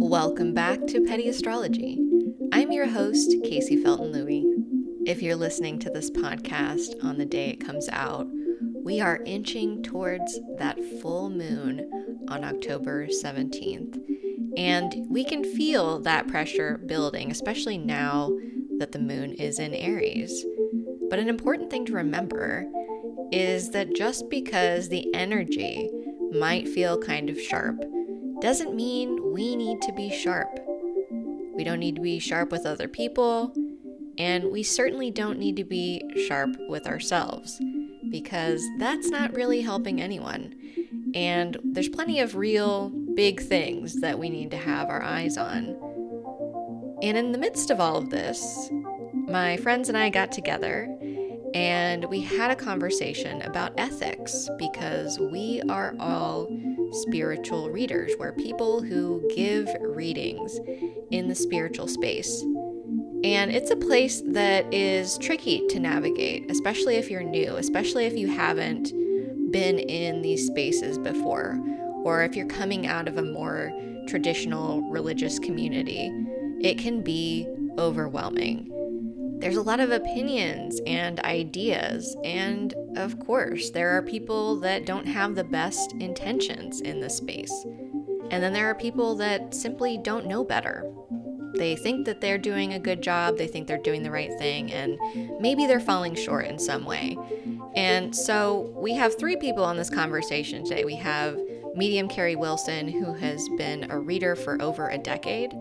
Welcome back to Petty Astrology. I'm your host, Casey Felton-Lui. If you're listening to this podcast on the day it comes out, we are inching towards that full moon on October 17th. And we can feel that pressure building, especially now that the moon is in Aries. But an important thing to remember is that just because the energy might feel kind of sharp doesn't mean we need to be sharp. We don't need to be sharp with other people, and we certainly don't need to be sharp with ourselves, because that's not really helping anyone. And there's plenty of real big things that we need to have our eyes on. And in the midst of all of this, my friends and I got together and we had a conversation about ethics, because we are all spiritual readers. We're people who give readings in the spiritual space. And it's a place that is tricky to navigate, especially if you're new, especially if you haven't been in these spaces before, or if you're coming out of a more traditional religious community. It can be overwhelming. There's a lot of opinions and ideas, and of course, there are people that don't have the best intentions in this space. And then there are people that simply don't know better. They think that they're doing a good job, they think they're doing the right thing, and maybe they're falling short in some way. And so we have three people on this conversation today. We have medium Carrie Wilson, who has been a reader for over a decade,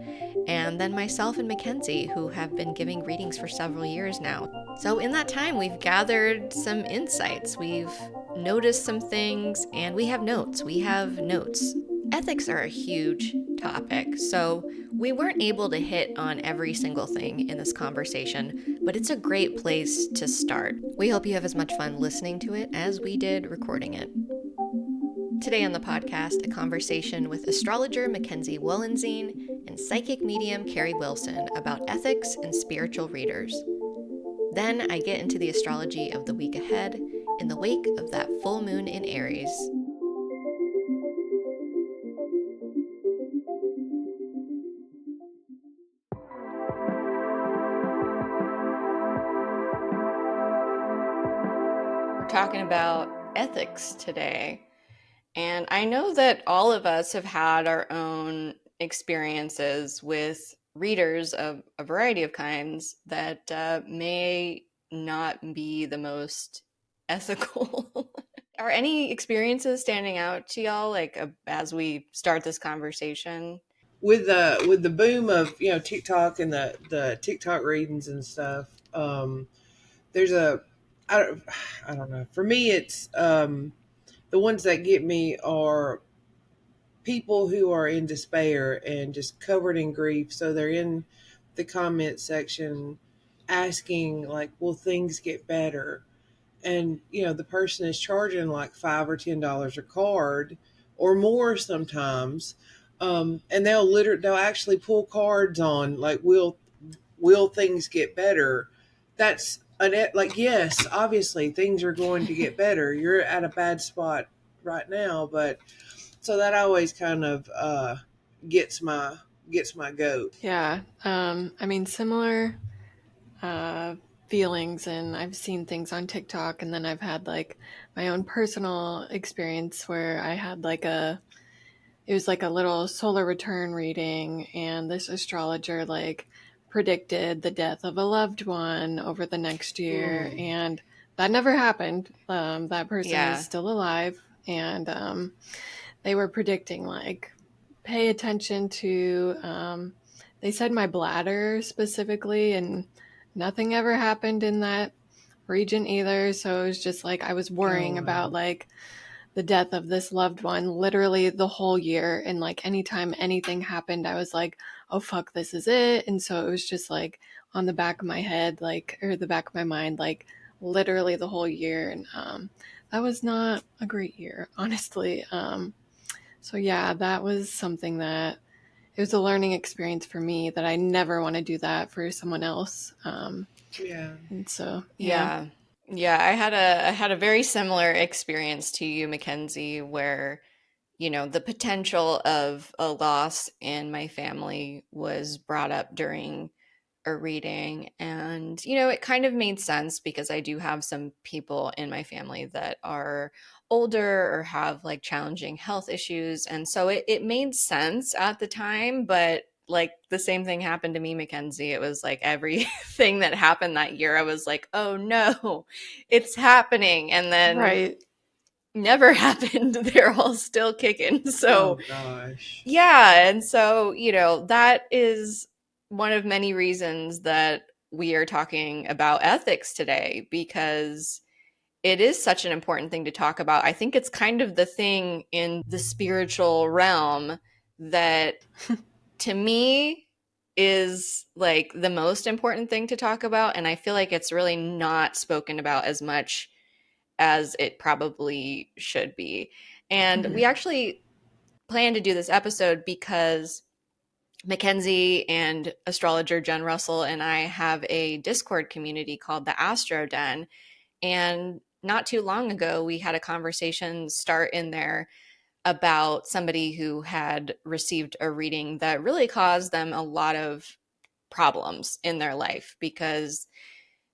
and then myself and Mackenzie, who have been giving readings for several years now. So in that time, we've gathered some insights, we've noticed some things, and we have notes. Ethics are a huge topic, so we weren't able to hit on every single thing in this conversation, but it's a great place to start. We hope you have as much fun listening to it as we did recording it. Today on the podcast, a conversation with astrologer Mackenzie Wollenzine and psychic medium Carrie Wilson about ethics and spiritual readers. Then I get into the astrology of the week ahead in the wake of that full moon in Aries. We're talking about ethics today. And I know that all of us have had our own experiences with readers of a variety of kinds that may not be the most ethical. Are any experiences standing out to y'all, like as we start this conversation? With the boom of TikTok and the TikTok readings and stuff, there's a I don't I don't know. For me, it's the ones that get me are people who are in despair and just covered in grief. So they're in the comment section asking like, "Will things get better?" And the person is charging like $5 or $10 a card or more sometimes, and they'll actually pull cards on like, will things get better? That's like, yes, obviously things are going to get better. You're at a bad spot right now, but so that always kind of gets my goat. Yeah. Similar feelings, and I've seen things on TikTok, and then I've had like my own personal experience where I had it was like a little solar return reading, and this astrologer like predicted the death of a loved one over the next year, and that never happened. That person is still alive, and they were predicting like, pay attention to, they said my bladder specifically, and nothing ever happened in that region either. So it was just like, I was worrying about like the death of this loved one literally the whole year. And like anytime anything happened, I was like, oh fuck, this is it. And so it was just like on the back of my head, like, or the back of my mind, like literally the whole year. And that was not a great year, honestly. So yeah, that was something that it was a learning experience for me, that I never want to do that for someone else. Yeah. And so, Yeah. Yeah, I had a very similar experience to you, Mackenzie, where the potential of a loss in my family was brought up during a reading. And, it kind of made sense because I do have some people in my family that are older or have like challenging health issues. And so it made sense at the time, but like the same thing happened to me, Mackenzie. It was like everything that happened that year, I was like, oh no, it's happening. And then Right. never happened. They're all still kicking. So Oh gosh. yeah, and so, that is one of many reasons that we are talking about ethics today, because it is such an important thing to talk about. I think it's kind of the thing in the spiritual realm that to me is like the most important thing to talk about, and I feel like it's really not spoken about as much as it probably should be. And we actually plan to do this episode because Mackenzie and astrologer Jen Russell and I have a Discord community called the Astro Den. And not too long ago, we had a conversation start in there about somebody who had received a reading that really caused them a lot of problems in their life because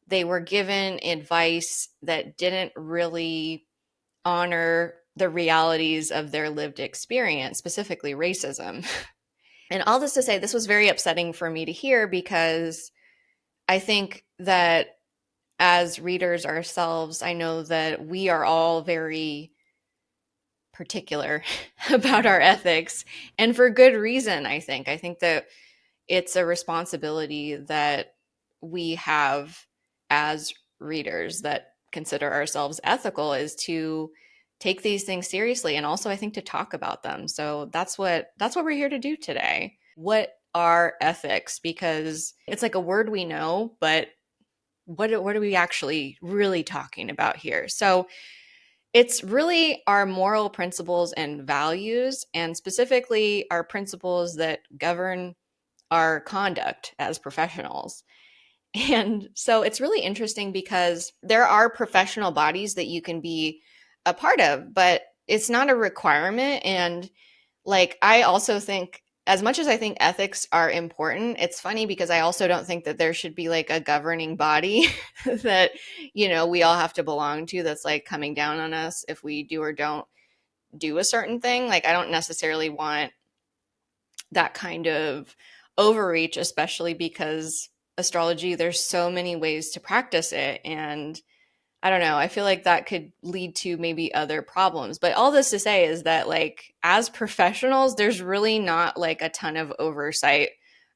they were given advice that didn't really honor the realities of their lived experience, specifically racism. And all this to say, this was very upsetting for me to hear because I think that as readers ourselves, I know that we are all very particular about our ethics, and for good reason, I think. I think that it's a responsibility that we have as readers that consider ourselves ethical, is to take these things seriously, and also I think to talk about them. So that's what we're here to do today. What are ethics? Because it's like a word we know, but what are we actually really talking about here? So it's really our moral principles and values, and specifically our principles that govern our conduct as professionals. And so it's really interesting because there are professional bodies that you can be a part of, but it's not a requirement. And like, I also think, as much as I think ethics are important, it's funny because I also don't think that there should be like a governing body that, we all have to belong to, that's like coming down on us if we do or don't do a certain thing. Like, I don't necessarily want that kind of overreach, especially because astrology, there's so many ways to practice it. And I don't know, I feel like that could lead to maybe other problems. But all this to say is that, like, as professionals, there's really not like a ton of oversight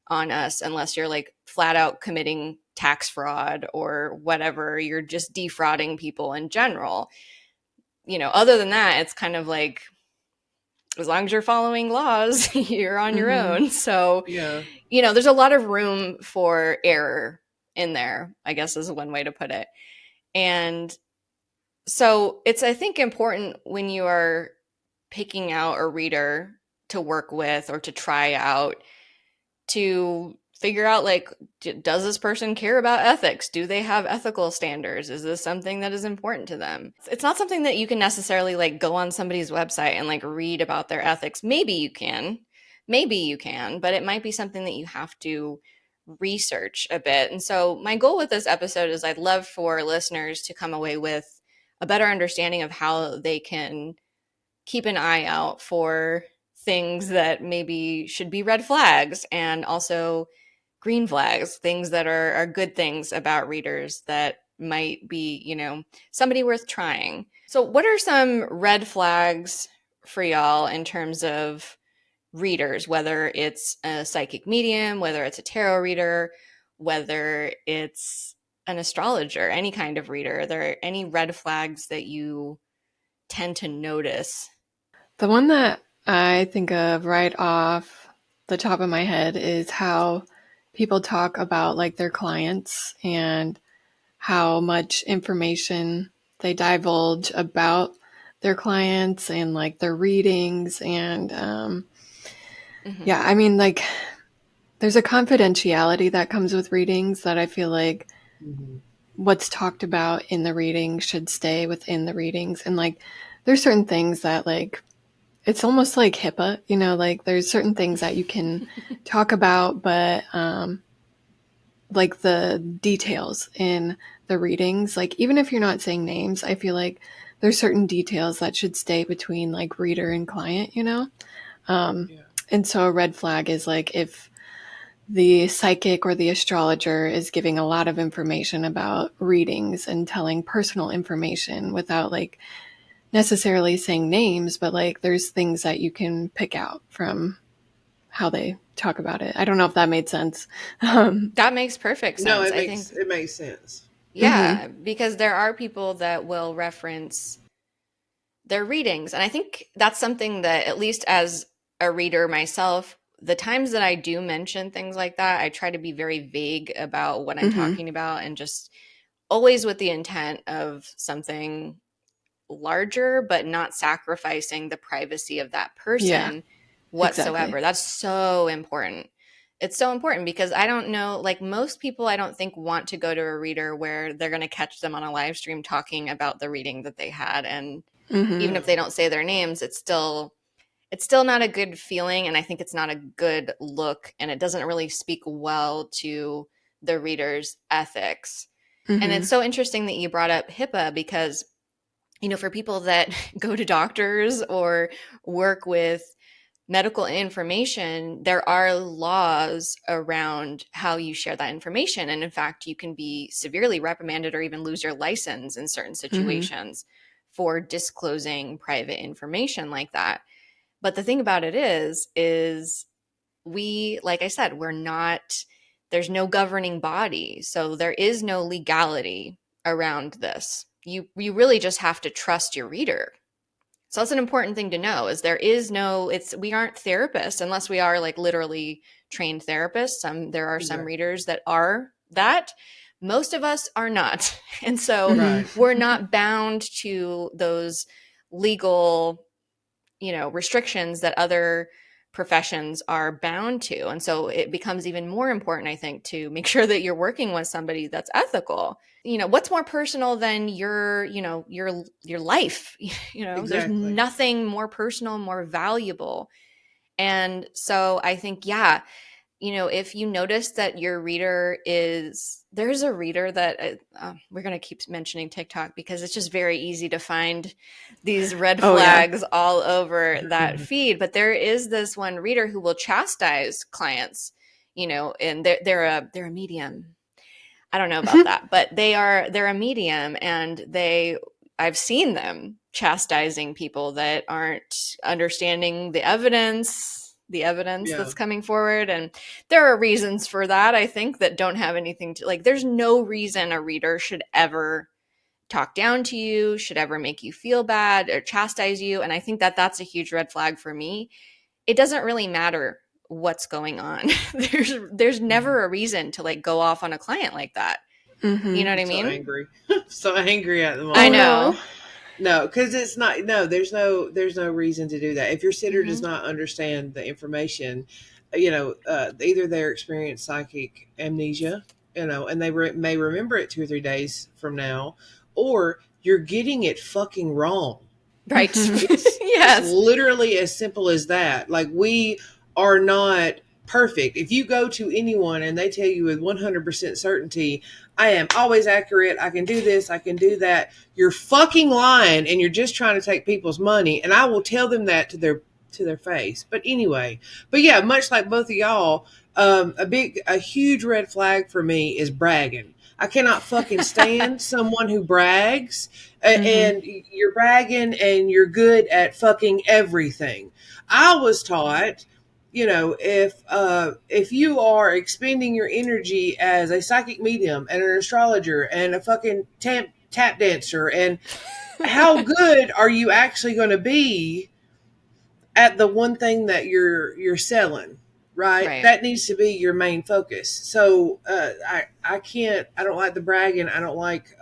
on us unless you're like flat out committing tax fraud or whatever, you're just defrauding people in general. Other than that, it's kind of like, as long as you're following laws, you're on your own. So, Yeah. there's a lot of room for error in there, I guess is one way to put it. And so it's, I think, important when you are picking out a reader to work with or to try out, to figure out, like, does this person care about ethics? Do they have ethical standards? Is this something that is important to them? It's not something that you can necessarily like go on somebody's website and like read about their ethics. Maybe you can, but it might be something that you have to research a bit. And so my goal with this episode is I'd love for listeners to come away with a better understanding of how they can keep an eye out for things that maybe should be red flags, and also green flags, things that are good things about readers that might be, somebody worth trying. So, what are some red flags for y'all in terms of readers, whether it's a psychic medium, whether it's a tarot reader, whether it's an astrologer, any kind of reader? Are there any red flags that you tend to notice? The one that I think of right off the top of my head is how people talk about like their clients and how much information they divulge about their clients and like their readings. And yeah, I mean, like, there's a confidentiality that comes with readings that I feel like what's talked about in the reading should stay within the readings. And like, there's certain things that like It's almost like HIPAA, you know, like there's certain things that you can talk about, but like the details in the readings, like even if you're not saying names, I feel like there's certain details that should stay between like reader and client, you know? Yeah. And so a red flag is like if the psychic or the astrologer is giving a lot of information about readings and telling personal information without like necessarily saying names, but like there's things that you can pick out from how they talk about it. I don't know if that made sense. That makes perfect No, sense. it I makes think, sense. Mm-hmm. yeah, because there are people that will reference their readings. And I think that's something that, at least as a reader myself, the times that I do mention things like that, I try to be very vague about what I'm Mm-hmm. talking about and just always with the intent of something larger, but not sacrificing the privacy of that Yeah, person exactly. whatsoever. That's so important. It's so important because I don't know, like most people, I don't think want to go to a reader where they're going to catch them on a live stream talking about the reading that they had. And even Mm-hmm. if No. they don't say their names, it's still not a good feeling, and I think it's not a good look, and it doesn't really speak well to the reader's ethics. And Mm-hmm. it's so interesting that you brought up HIPAA because, for people that go to doctors or work with medical information, there are laws around how you share that information. And in fact, you can be severely reprimanded or even lose your license in certain Mm-hmm. situations for disclosing private information like that. But the thing about it is we, like I said, we're not, there's no governing body. So there is no legality around this. You really just have to trust your reader. So that's an important thing to know is there is no, we aren't therapists unless we are like literally trained therapists. There are some Exactly. readers that are that. Most of us are not. And so Mm-hmm. Right. we're not bound to those legal restrictions that other professions are bound to. And so it becomes even more important, I think, to make sure that you're working with somebody that's ethical. What's more personal than your life? There's Exactly. nothing more personal, more valuable. And so I think, yeah, if you notice that your reader there's a reader that we're going to keep mentioning TikTok because it's just very easy to find these red Oh yeah. flags all over that feed. But there is this one reader who will chastise clients, and they're a medium. I don't know about that, but they're a medium, and I've seen them chastising people that aren't understanding the evidence Yeah. that's coming forward. And there are reasons for that, I think, that don't have anything to, like, there's no reason a reader should ever talk down to you, should ever make you feel bad or chastise you. And I think that that's a huge red flag for me. It doesn't really matter what's going on. There's Mhm. never a reason to like go off on a client like that. You Mm-hmm. know what I'm I so mean? angry. So angry at them I Oh all. no. know. No, because it's not. No, there's no reason to do that. If your sitter does Hmm. not understand the information, either they're experienced psychic amnesia, and they may remember it 2 or 3 days from now, or you're getting it fucking wrong. Right. Mm-hmm. It's Yes. literally as simple as that. Like, we are not perfect. If you go to anyone and they tell you with 100% certainty, I am always accurate, I can do this, I can do that, you're fucking lying, and you're just trying to take people's money. And I will tell them that to their face. But anyway, but yeah, much like both of y'all, a huge red flag for me is bragging. I cannot fucking stand someone who brags, Mm-hmm. and you're bragging and you're good at fucking everything. I was taught, if you are expending your energy as a psychic medium and an astrologer and a fucking tap dancer, and how good are you actually going to be at the one thing that you're selling, right? Right. That needs to be your main focus. So I don't like the bragging. I don't like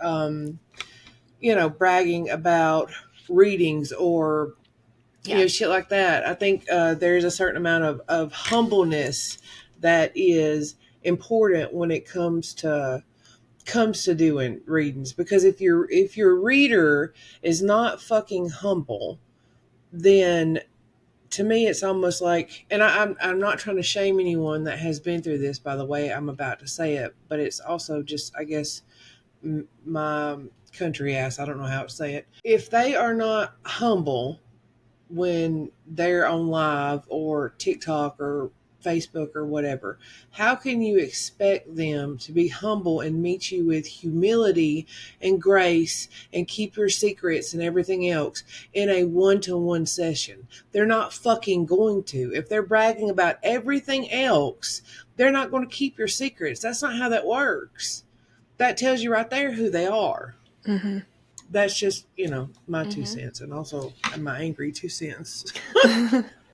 bragging about readings or Yeah. shit like that. I think there's a certain amount of humbleness that is important when it comes to doing readings, because if your reader is not fucking humble, then to me, it's almost like, and I'm not trying to shame anyone that has been through this, by the way I'm about to say it, but it's also just, I guess, my country ass, I don't know how to say it. If they are not humble when they're on live or TikTok or Facebook or whatever, how can you expect them to be humble and meet you with humility and grace and keep your secrets and everything else in a one-to-one session? They're not fucking going to. If they're bragging about everything else, they're not going to keep your secrets. That's not how that works. That tells you right there who they are. Mm-hmm. That's just, my 2 cents, and also my angry 2 cents.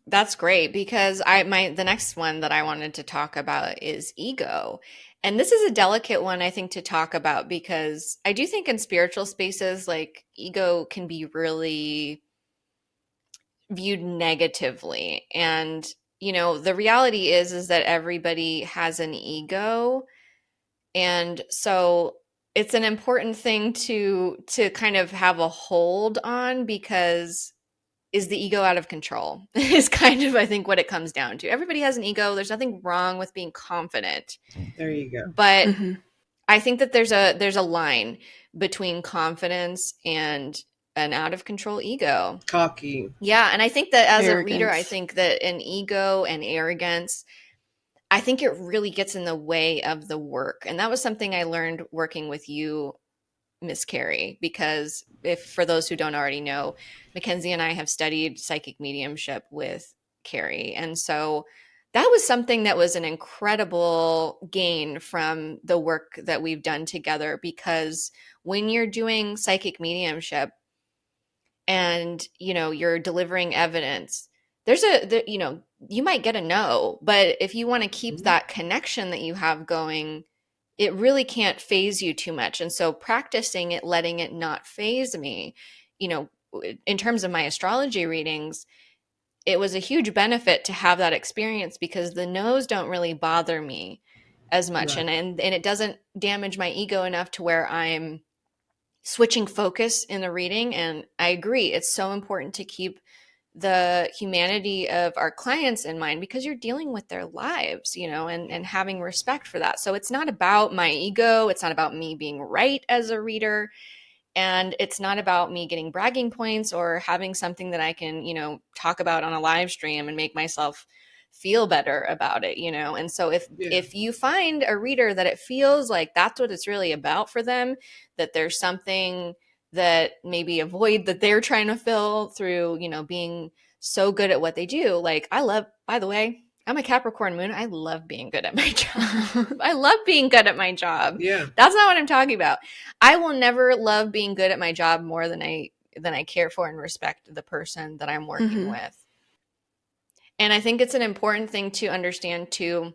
That's great because the next one that I wanted to talk about is ego. And this is a delicate one I think to talk about because I do think in spiritual spaces like ego can be really viewed negatively. And the reality is that everybody has an ego. And so it's an important thing to kind of have a hold on because is the ego out of control is kind of I think what it comes down to. Everybody has an ego. There's nothing wrong with being confident. There you go. But Mm-hmm. I think that there's a line between confidence and an out of control ego. Cocky. Yeah, and I think that as a reader, I Arrogance. think that an ego and arrogance, I think it really gets in the way of the work. And that was something I learned working with you, Miss Carrie, because if for those who don't already know, Mackenzie and I have studied psychic mediumship with Carrie. And so that was something that was an incredible gain from the work that we've done together because when you're doing psychic mediumship and you're delivering evidence, you might get a no, but if you want to keep Mm-hmm. that connection that you have going, it really can't phase you too much. And so practicing it, letting it not phase me, you know, in terms of my astrology readings, it was a huge benefit to have that experience because the no's don't really bother me as much. Right. And it doesn't damage my ego enough to where I'm switching focus in the reading. And I agree, it's so important to keep the humanity of our clients in mind because you're dealing with their lives, and having respect for that. So it's not about my ego. It's not about me being right as a reader. And it's not about me getting bragging points or having something that I can, talk about on a live stream and make myself feel better about it, And so Yeah. if you find a reader that it feels like that's what it's really about for them, that there's something that maybe a void that they're trying to fill through, being so good at what they do. Like by the way, I'm a Capricorn moon. I love being good at my job. I love being good at my job. Yeah. That's not what I'm talking about. I will never love being good at my job more than I care for and respect the person that I'm working Mm-hmm. with. And I think it's an important thing to understand too,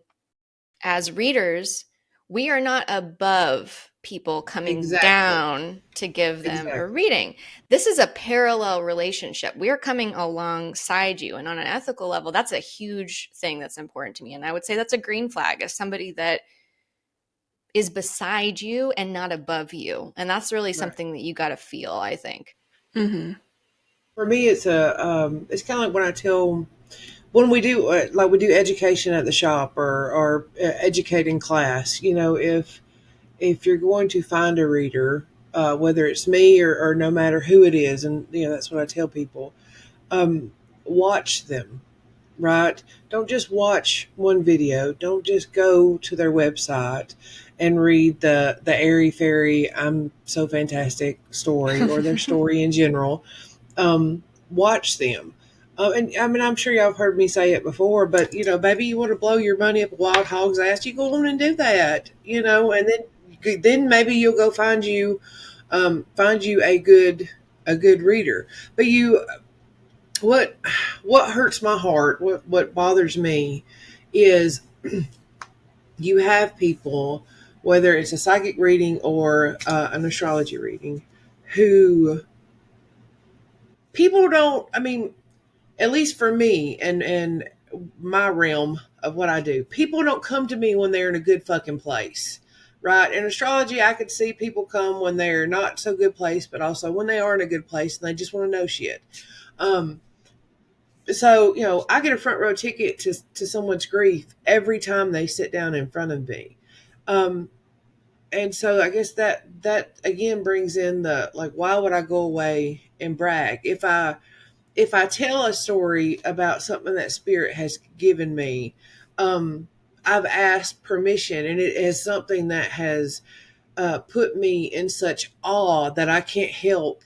as readers, we are not above people coming Exactly. down to give them a Exactly. reading. This is a parallel relationship. We are coming alongside you. And on an ethical level, that's a huge thing that's important to me. And I would say that's a green flag as somebody that is beside you and not above you. And that's really Right. something that you got to feel, I think. Mm-hmm. For me, it's it's kind of like when I tell, when we do, like we do education at the shop or educating class, if you're going to find a reader, whether it's me or no matter who it is, and that's what I tell people, watch them, right? Don't just watch one video. Don't just go to their website and read the airy fairy I'm so fantastic story or their story in general. Watch them. And I mean, I'm sure y'all have heard me say it before, but baby, you want to blow your money up a wild hog's ass, you go on and do that, and then maybe you'll go find you a good reader. But what what hurts my heart, what bothers me is you have people, whether it's a psychic reading or an astrology reading, who people don't, I mean, at least for me and my realm of what I do, people don't come to me when they're in a good fucking place. Right. In astrology, I could see people come when they're not so good place, but also when they are in a good place and they just want to know shit. Um, So, I get a front row ticket to someone's grief every time they sit down in front of me. Um, and so I guess that again brings in the, like, why would I go away and brag if I tell a story about something that spirit has given me? I've asked permission, and it is something that has put me in such awe that I can't help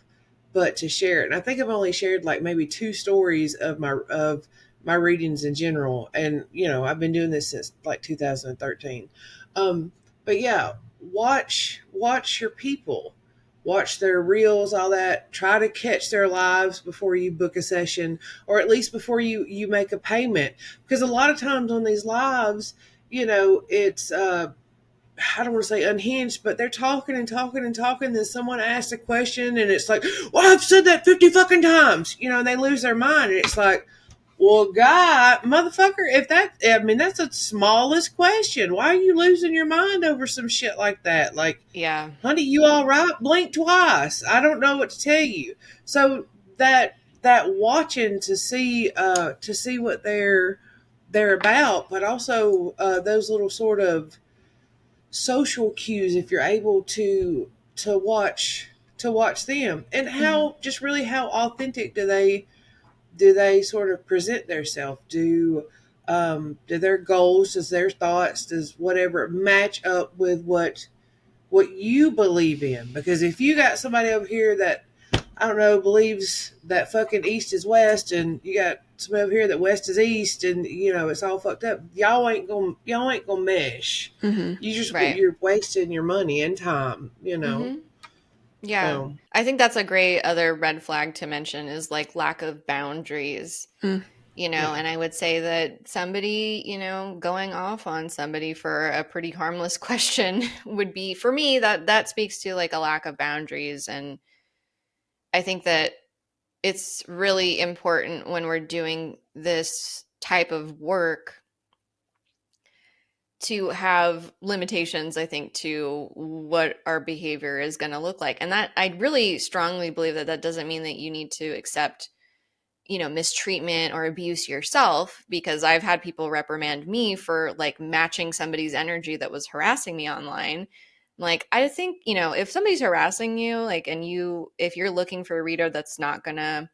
but to share it. And I think I've only shared like maybe two stories of my readings in general, and I've been doing this since like 2013. But yeah, watch your people, watch their reels, all that. Try to catch their lives before you book a session, or at least before you make a payment, because a lot of times on these lives, it's I don't want to say unhinged, but they're talking and talking and talking. Then someone asks a question, and it's like, "Well, I've said that 50 fucking times," and they lose their mind. And it's like, "Well, God, motherfucker, that's the smallest question. Why are you losing your mind over some shit like that? Like, Yeah. honey, you all right? Blink twice. I don't know what to tell you." So that watching to see what they're about, but also those little sort of social cues, if you're able to watch them, and Mm-hmm. how authentic do they sort of present themselves. Do their goals, does their thoughts, does whatever match up with what you believe in? Because if you got somebody over here that, I don't know, believes that fucking east is west, and you got somebody over here that west is east, and it's all fucked up. Y'all ain't gonna mesh. Mm-hmm. Right. You're wasting your money and time. Mm-hmm. Yeah. So I think that's a great other red flag to mention is like lack of boundaries, Mm. yeah, and I would say that somebody, going off on somebody for a pretty harmless question would be, for me, that speaks to like a lack of boundaries. And I think that it's really important when we're doing this type of work to have limitations, I think, to what our behavior is going to look like. And that, I really strongly believe that that doesn't mean that you need to accept, mistreatment or abuse yourself, because I've had people reprimand me for like matching somebody's energy that was harassing me online. Like, I think, if somebody's harassing you, like, and if you're looking for a reader that's not going to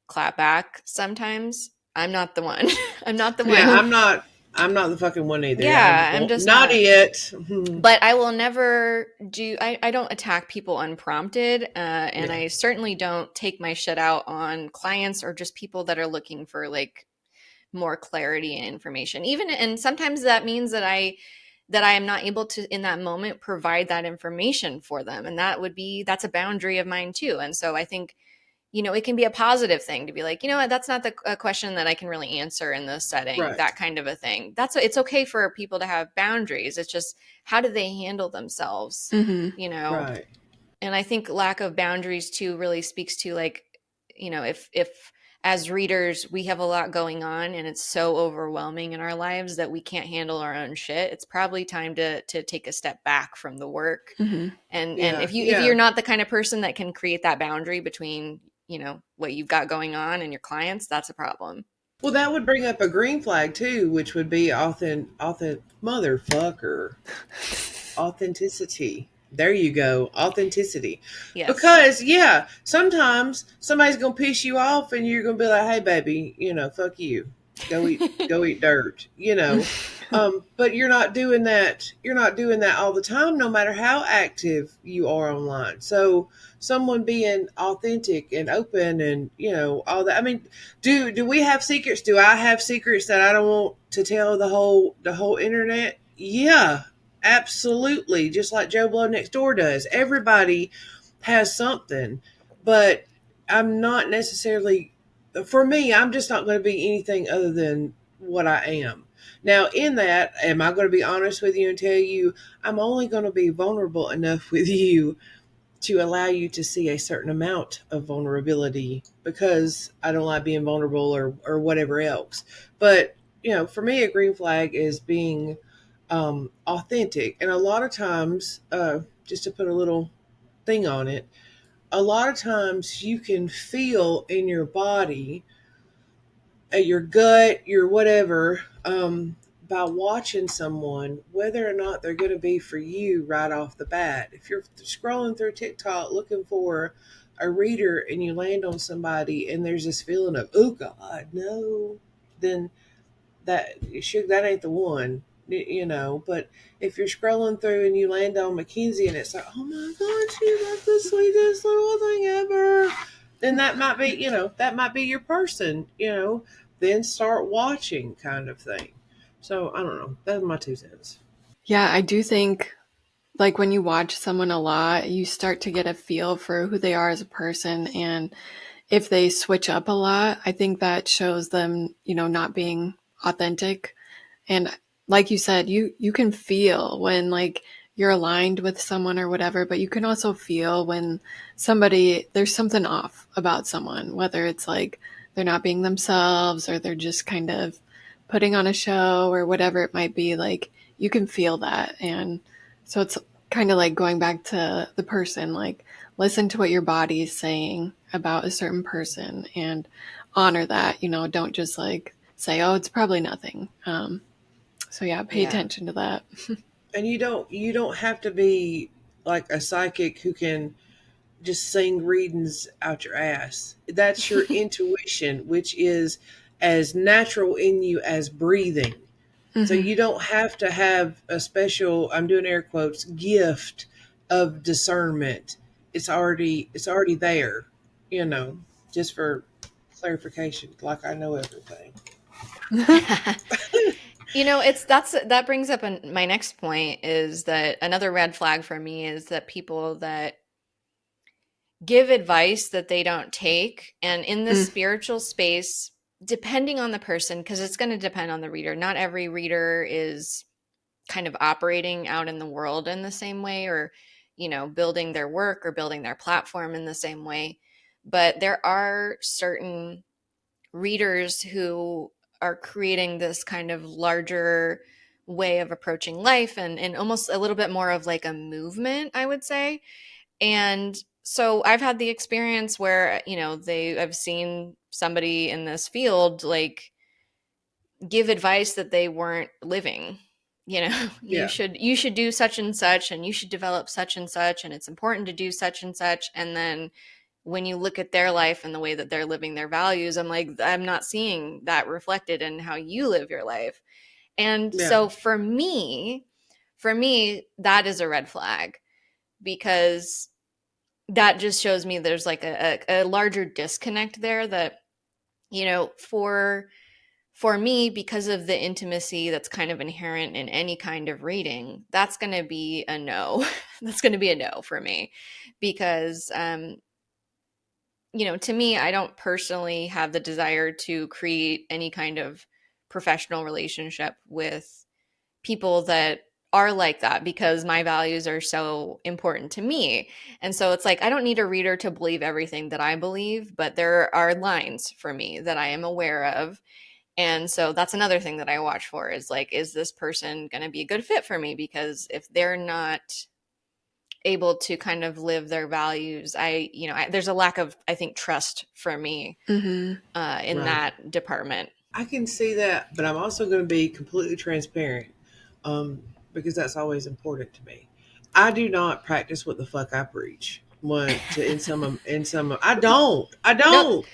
clap back sometimes, I'm not the one. I'm not the yeah. one. I'm not the fucking one either. Yeah, I'm just Not not. yet. But I will never I don't attack people unprompted. And Yeah, I certainly don't take my shit out on clients or just people that are looking for like more clarity and information. Even, and sometimes that means that I am not able to in that moment provide that information for them. And that's a boundary of mine too. And so I think, it can be a positive thing to be like, you know what, that's not a question that I can really answer in this setting, right, that kind of a thing. It's okay for people to have boundaries. It's just, how do they handle themselves, Mm-hmm. you know? right. And I think lack of boundaries too really speaks to like, if as readers we have a lot going on and it's so overwhelming in our lives that we can't handle our own shit, it's probably time to take a step back from the work. Mm-hmm. And Yeah, if yeah. you're not the kind of person that can create that boundary between, what you've got going on and your clients, that's a problem. Well, that would bring up a green flag too, which would be motherfucker, authenticity. There you go, authenticity. Yes. Because yeah, sometimes somebody's gonna piss you off, and you're gonna be like, "Hey, baby, fuck you, go eat dirt," But you're not doing that. You're not doing that all the time, no matter how active you are online. So someone being authentic and open, and all that. I mean, do we have secrets? Do I have secrets that I don't want to tell the whole internet? Yeah, absolutely. Just like Joe Blow next door does. Everybody has something, but I'm not necessarily. For me, I'm just not going to be anything other than what I am. Now, in that, am I going to be honest with you and tell you I'm only going to be vulnerable enough with you to allow you to see a certain amount of vulnerability, because I don't like being vulnerable, or whatever else. But, for me, a green flag is being authentic. And a lot of times, just to put a little thing on it, a lot of times you can feel in your body your gut, your whatever, by watching someone, whether or not they're going to be for you right off the bat. If you're scrolling through TikTok looking for a reader and you land on somebody and there's this feeling of, oh God, no, then that ain't the one, But if you're scrolling through and you land on Mackenzie and it's like, oh my God, she's like the sweetest little thing ever, then that might be your person, then start watching, kind of thing. So I don't know, that's my 2 cents. Yeah, I do think like when you watch someone a lot, you start to get a feel for who they are as a person. And if they switch up a lot, I think that shows them, not being authentic. And like you said, you can feel when like you're aligned with someone or whatever, but you can also feel when there's something off about someone, whether it's like they're not being themselves or they're just kind of putting on a show or whatever it might be. Like you can feel that. And so it's kind of like going back to the person, like listen to what your body is saying about a certain person and honor that, don't just like say, oh, it's probably nothing. So yeah, pay Yeah. attention to that. And you don't have to be like a psychic who can just sing readings out your ass. That's your intuition, which is as natural in you as breathing. So Mm-hmm. you don't have to have a special, I'm doing air quotes, gift of discernment. It's already there, just for clarification, like I know everything. That brings up my next point is that another red flag for me is that people that give advice that they don't take. And in this Mm, spiritual space, depending on the person, because it's going to depend on the reader, not every reader is kind of operating out in the world in the same way or, building their work or building their platform in the same way. But there are certain readers who are creating this kind of larger way of approaching life and almost a little bit more of like a movement, I would say. And so I've had the experience where, I've seen somebody in this field like give advice that they weren't living. You Yeah, should do such and you should develop such and it's important to do such and such. And then when you look at their life and the way that they're living their values, I'm like, I'm not seeing that reflected in how you live your life. And yeah, so for me, that is a red flag because that just shows me there's like a larger disconnect there that, for me, because of the intimacy that's kind of inherent in any kind of reading, that's going to be a no. That's going to be a no for me because, to me, I don't personally have the desire to create any kind of professional relationship with people that are like that because my values are so important to me. And so it's like I don't need a reader to believe everything that I believe, but there are lines for me that I am aware of. And so that's another thing that I watch for is like, is this person going to be a good fit for me? Because if they're not able to kind of live their values, there's a lack of, I think, trust for me mm-hmm. in right. that department. I can see that, but I'm also going to be completely transparent, because that's always important to me. I do not practice what the fuck I preach. No,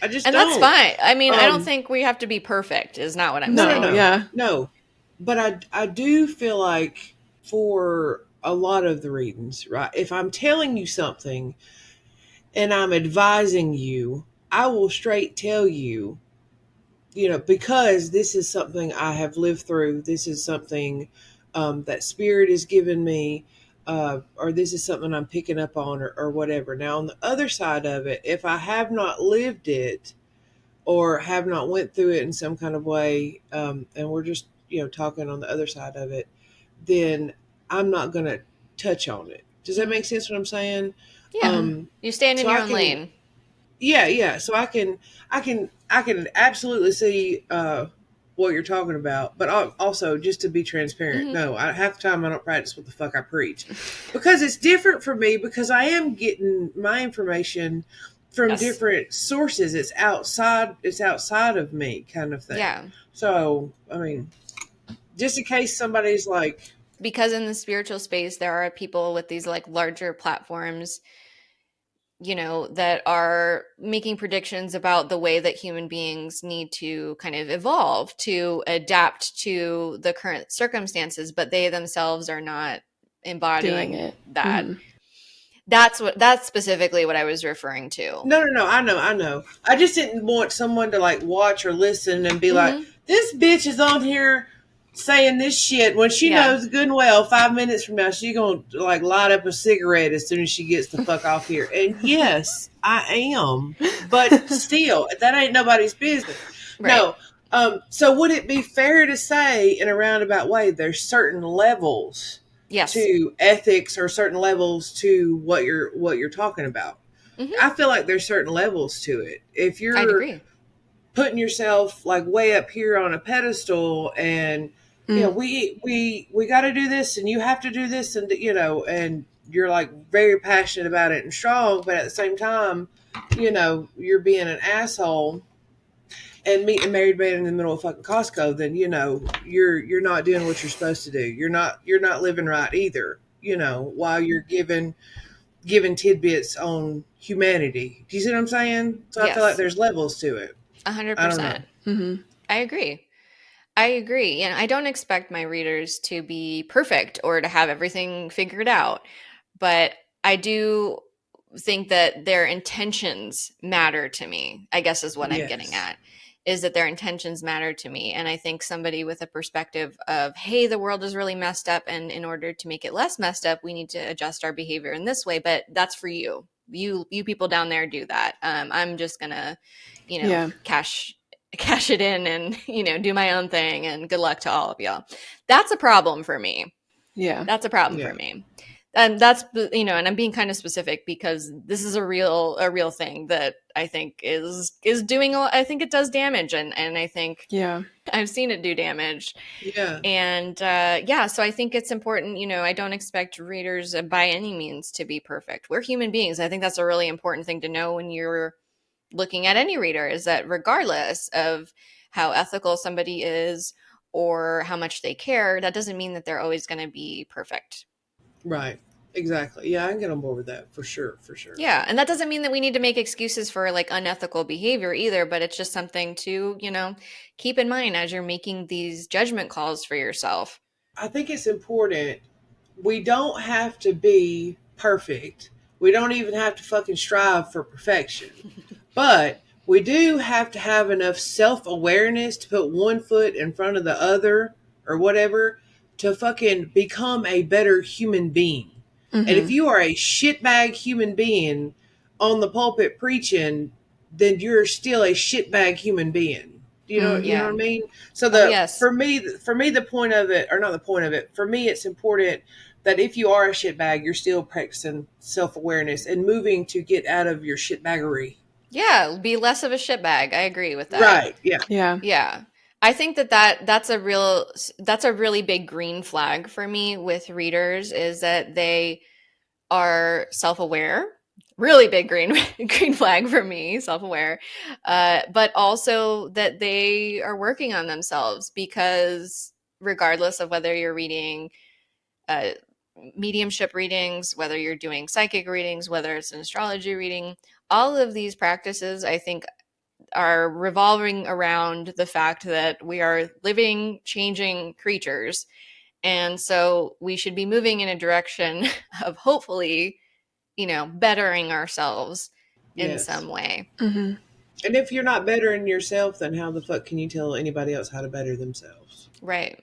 I just and that's don't. fine. I mean, I don't Um, think we have to be perfect, is not what I'm no, no, No, saying. no, yeah. no. But I do feel like for a lot of the readings, right? If I'm telling you something and I'm advising you, I will straight tell you, because this is something I have lived through. This is something that spirit has given me, or this is something I'm picking up on, or whatever. Now, on the other side of it, if I have not lived it or have not went through it in some kind of way, and we're just talking on the other side of it, then I'm not going to touch on it. Does that Hmm. make sense? What I'm saying? Yeah, Mm-hmm. you stand in So your I own can lane. Yeah, yeah. So I can absolutely see what you're talking about, but also just to be transparent, Hmm. no, half the time I don't practice what the fuck I preach, because it's different for me because I am getting my information from Yes. different sources. It's outside of me kind of thing. Yeah. So, I mean, just in case somebody's like, Because in the spiritual space, there are people with these like larger platforms, that are making predictions about the way that human beings need to kind of evolve to adapt to the current circumstances, but they themselves are not Doing embodying it. that. Mhm. That's specifically what I was referring to. no, I know. I just didn't want someone to like watch or listen and be like, Hmm. this bitch is on here saying this shit when she Yeah. knows good and well 5 minutes from now she's gonna like light up a cigarette as soon as she gets the fuck off here. And yes, I am, but still, that ain't nobody's business. Right. No. So would it be fair to say, in a roundabout way, there's certain levels Yes. to ethics or certain levels to what you're talking about? Hmm. I feel like there's certain levels to it. If I'd you're agree. putting yourself like way up here on a pedestal and Mm. we got to do this and you have to do this and and you're like very passionate about it and strong, but at the same time, you're being an asshole and meeting a married man in the middle of fucking Costco, then you're not doing what you're supposed to do. You're not living right either. While you're giving tidbits on humanity. Do you see what I'm saying? So I feel like Yes. there's levels to it. I don't know. 100%. Mhm. I agree. I agree. And I don't expect my readers to be perfect or to have everything figured out, but I do think that their intentions matter to me, I guess is what I'm getting Yes. at, is that their intentions matter to me. And I think somebody with a perspective of, hey, the world is really messed up, and in order to make it less messed up, we need to adjust our behavior in this way. But that's for you. You people down there do that. I'm just gonna, Yeah. cash it in and do my own thing, and good luck to all of y'all. That's a problem for me. Yeah. That's a problem Yeah. for me. And that's and I'm being kind of specific because this is a real thing that I think is doing I think it does damage, and I think Yeah. I've seen it do damage. Yeah. And yeah, so I think it's important. I don't expect readers by any means to be perfect. We're human beings. I think that's a really important thing to know when you're looking at any reader, is that regardless of how ethical somebody is or how much they care, that doesn't mean that they're always going to be perfect. Right. Exactly. Yeah, I can get on board with that for sure. For sure. Yeah, and that doesn't mean that we need to make excuses for like unethical behavior either, but it's just something to, keep in mind as you're making these judgment calls for yourself. I think it's important. We don't have to be perfect. We don't even have to fucking strive for perfection. But we do have to have enough self awareness to put one foot in front of the other or whatever to fucking become a better human being. And if Mhm. you are a shitbag human being on the pulpit preaching, then you're still a shitbag human being. You know Yeah. what I mean? So Oh, the yes. for me the point of it, or not the point of it, for me it's important that if you are a shitbag, you're still practicing self awareness and moving to get out of your shitbaggery. Yeah, be less of a shitbag. I agree with that. Right. Yeah. Yeah. Yeah. I think that's a really big green flag for me with readers, is that they are self-aware. Really big green green flag for me, self-aware. But also that they are working on themselves, because regardless of whether you're reading uh, mediumship readings, whether you're doing psychic readings, whether it's an astrology reading, all of these practices, I think, are revolving around the fact that we are living, changing creatures. And so we should be moving in a direction of hopefully, bettering ourselves in Yes. some way. Mhm. And if you're not bettering yourself, then how the fuck can you tell anybody else how to better themselves? Right.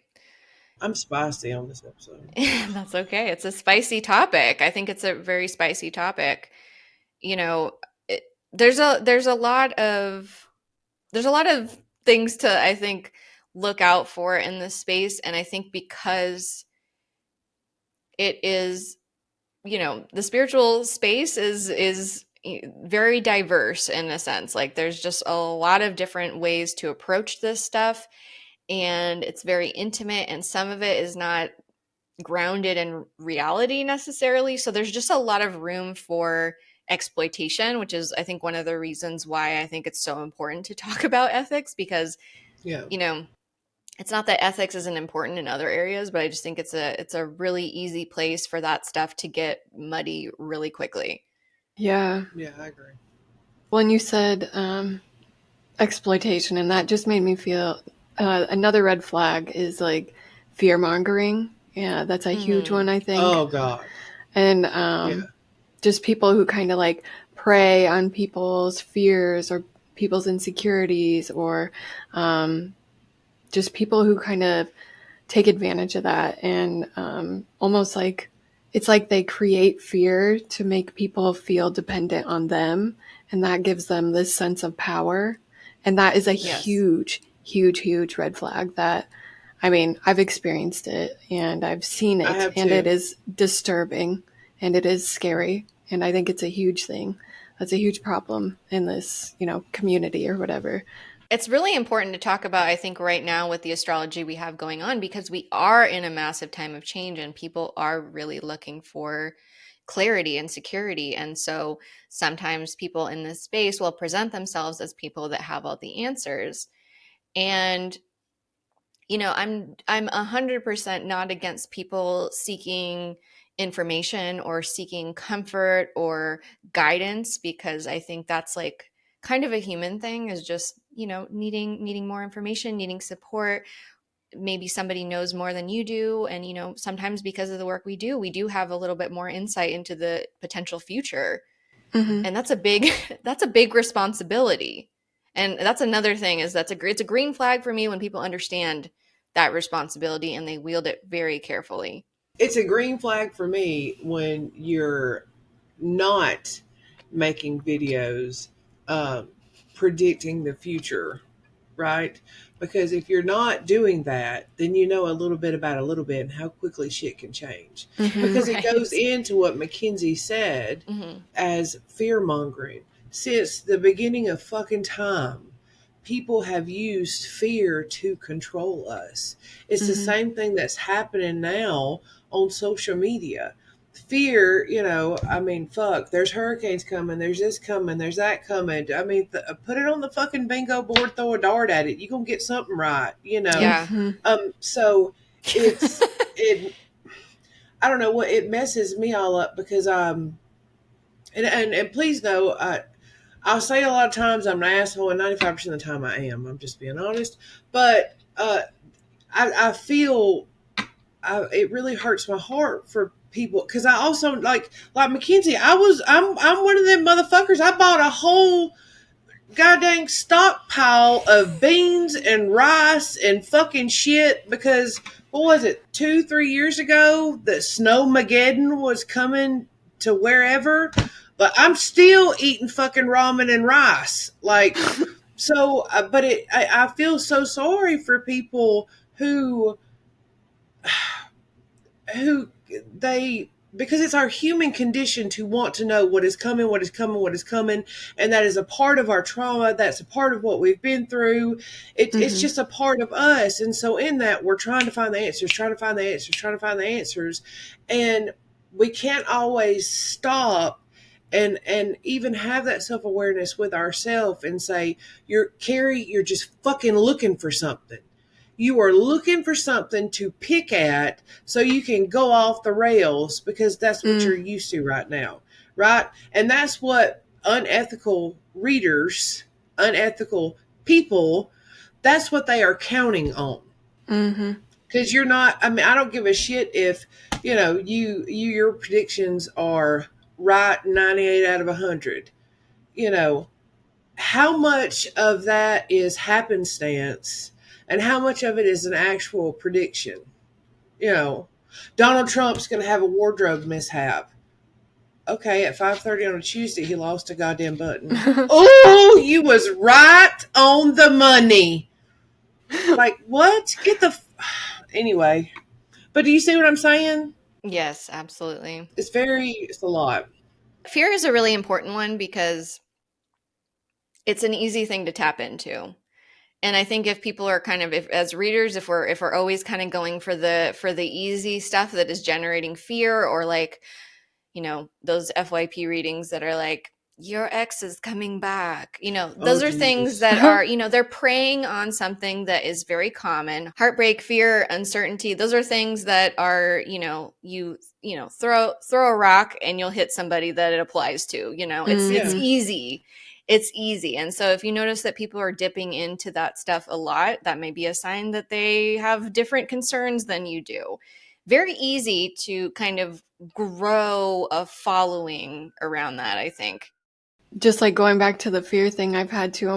I'm spicy on this episode. That's okay. It's a spicy topic. I think it's a very spicy topic. You know, it, there's a lot of things to, I think, look out for in this space, and I think because it is, the spiritual space is very diverse in a sense. Like there's just a lot of different ways to approach this stuff, and it's very intimate, and some of it is not grounded in reality necessarily. So there's just a lot of room for exploitation, which is, I think, one of the reasons why I think it's so important to talk about ethics, because, Yeah. you know, it's not that ethics isn't important in other areas, but I just think it's a really easy place for that stuff to get muddy really quickly. Yeah. Yeah, I agree. When you said exploitation, and that just made me feel another red flag is like fear mongering. Yeah, that's a huge one, I think. Oh God. And Yeah. just people who kind of like prey on people's fears or people's insecurities, or just people who kind of take advantage of that, and almost like it's like they create fear to make people feel dependent on them, and that gives them this sense of power. And that is a Yes. huge red flag that, I mean, I've experienced it and I've seen I it, have and it too. is disturbing and it is scary. And I think it's a huge thing. That's a huge problem in this, community or whatever. It's really important to talk about, I think, right now with the astrology we have going on, because we are in a massive time of change and people are really looking for clarity and security. And so sometimes people in this space will present themselves as people that have all the answers. And I'm 100% not against people seeking information or seeking comfort or guidance, because I think that's like kind of a human thing, is just, needing more information, needing support. Maybe somebody knows more than you do, and sometimes because of the work we do have a little bit more insight into the potential future. Mm-hmm. And that's a big that's a big responsibility. And that's another thing, is it's a green flag for me when people understand that responsibility and they wield it very carefully. It's a green flag for me when you're not making videos um, predicting the future, right? Because if you're not doing that, then you know a little bit about a little bit and how quickly shit can change. Mm-hmm. Because it goes Right. into what Mackenzie said Hmm. as fear mongering. Since the beginning of fucking time, people have used fear to control us. It's the Mm-hmm. same thing that's happening now on social media. Fear, I mean, fuck, there's hurricanes coming, there's this coming, there's that coming. I mean, put it on the fucking bingo board, throw a dart at it. You're going to get something right. Yeah. Mm-hmm. So it, I don't know what, it messes me all up because, and please know, I'll say a lot of times I'm an asshole, and 95% of the time I am. I'm just being honest. But I feel it really hurts my heart for people because I also like Mackenzie. I'm one of them motherfuckers. I bought a whole goddamn stockpile of beans and rice and fucking shit because what was it 2-3 years ago that Snowmageddon was coming to wherever, but I'm still eating fucking ramen and rice so but I feel so sorry for people who who they because it's our human condition to want to know what is coming, what is coming, what is coming, and that is a part of our trauma. That's a part of what we've been through. It's Mm-hmm. just a part of us, and so in that we're trying to find the answers, trying to find the answers, trying to find the answers, and we can't always stop and even have that self-awareness with ourselves and say, you're just fucking looking for something. You are looking for something to pick at so you can go off the rails because that's what Mm. you're used to right now, right? And that's what unethical readers, unethical people, that's what they are counting on. Mm-hmm. Because you're not, I mean, I don't give a shit if, your predictions are right 98 out of 100. You know, how much of that is happenstance and how much of it is an actual prediction? You know, Donald Trump's going to have a wardrobe mishap. Okay, at 5:30 on a Tuesday, he lost a goddamn button. Oh, you was right on the money. Like what? Anyway. But do you see what I'm saying? Yes, absolutely. It's a lot. Fear is a really important one because it's an easy thing to tap into. And I think if people are kind of, if as readers, if we're always kind of going for the easy stuff that is generating fear, or like, those FYP readings that are like, your ex is coming back. Oh, Those are things Jesus. that are, they're preying on something that is very common. Heartbreak, fear, uncertainty. Those are things that are, throw a rock and you'll hit somebody that it applies to. It's Yeah. easy. It's easy. And so if you notice that people are dipping into that stuff a lot, that may be a sign that they have different concerns than you do. Very easy to kind of grow a following around that, I think. Just like going back to the fear thing, I've had to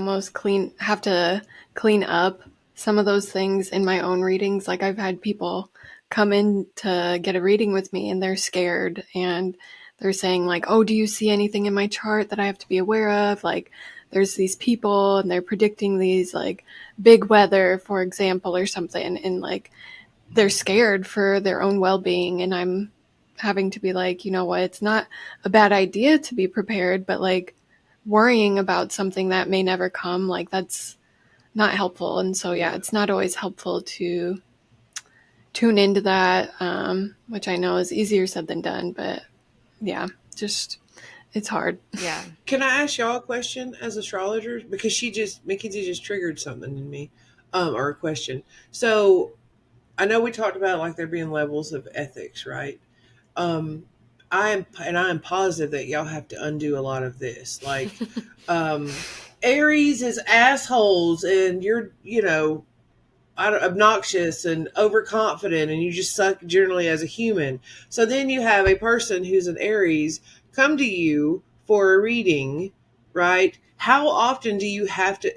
have to clean up some of those things in my own readings. Like I've had people come in to get a reading with me and they're scared and they're saying like, oh, do you see anything in my chart that I have to be aware of? Like there's these people and they're predicting these like big weather, for example, or something. And like, they're scared for their own well-being. And I'm having to be like, you know what, it's not a bad idea to be prepared, but like worrying about something that may never come, like that's not helpful. And so, yeah, it's not always helpful to tune into that, which I know is easier said than done, but yeah, just it's hard. Yeah. Can I ask y'all a question as astrologers? Because Mackenzie just triggered something in me, or a question. So I know we talked about like there being levels of ethics, right? Um, I am positive that y'all have to undo a lot of this. Like, Aries is assholes, and you're obnoxious and overconfident, and you just suck generally as a human. So then you have a person who's an Aries come to you for a reading, right? How often do you have to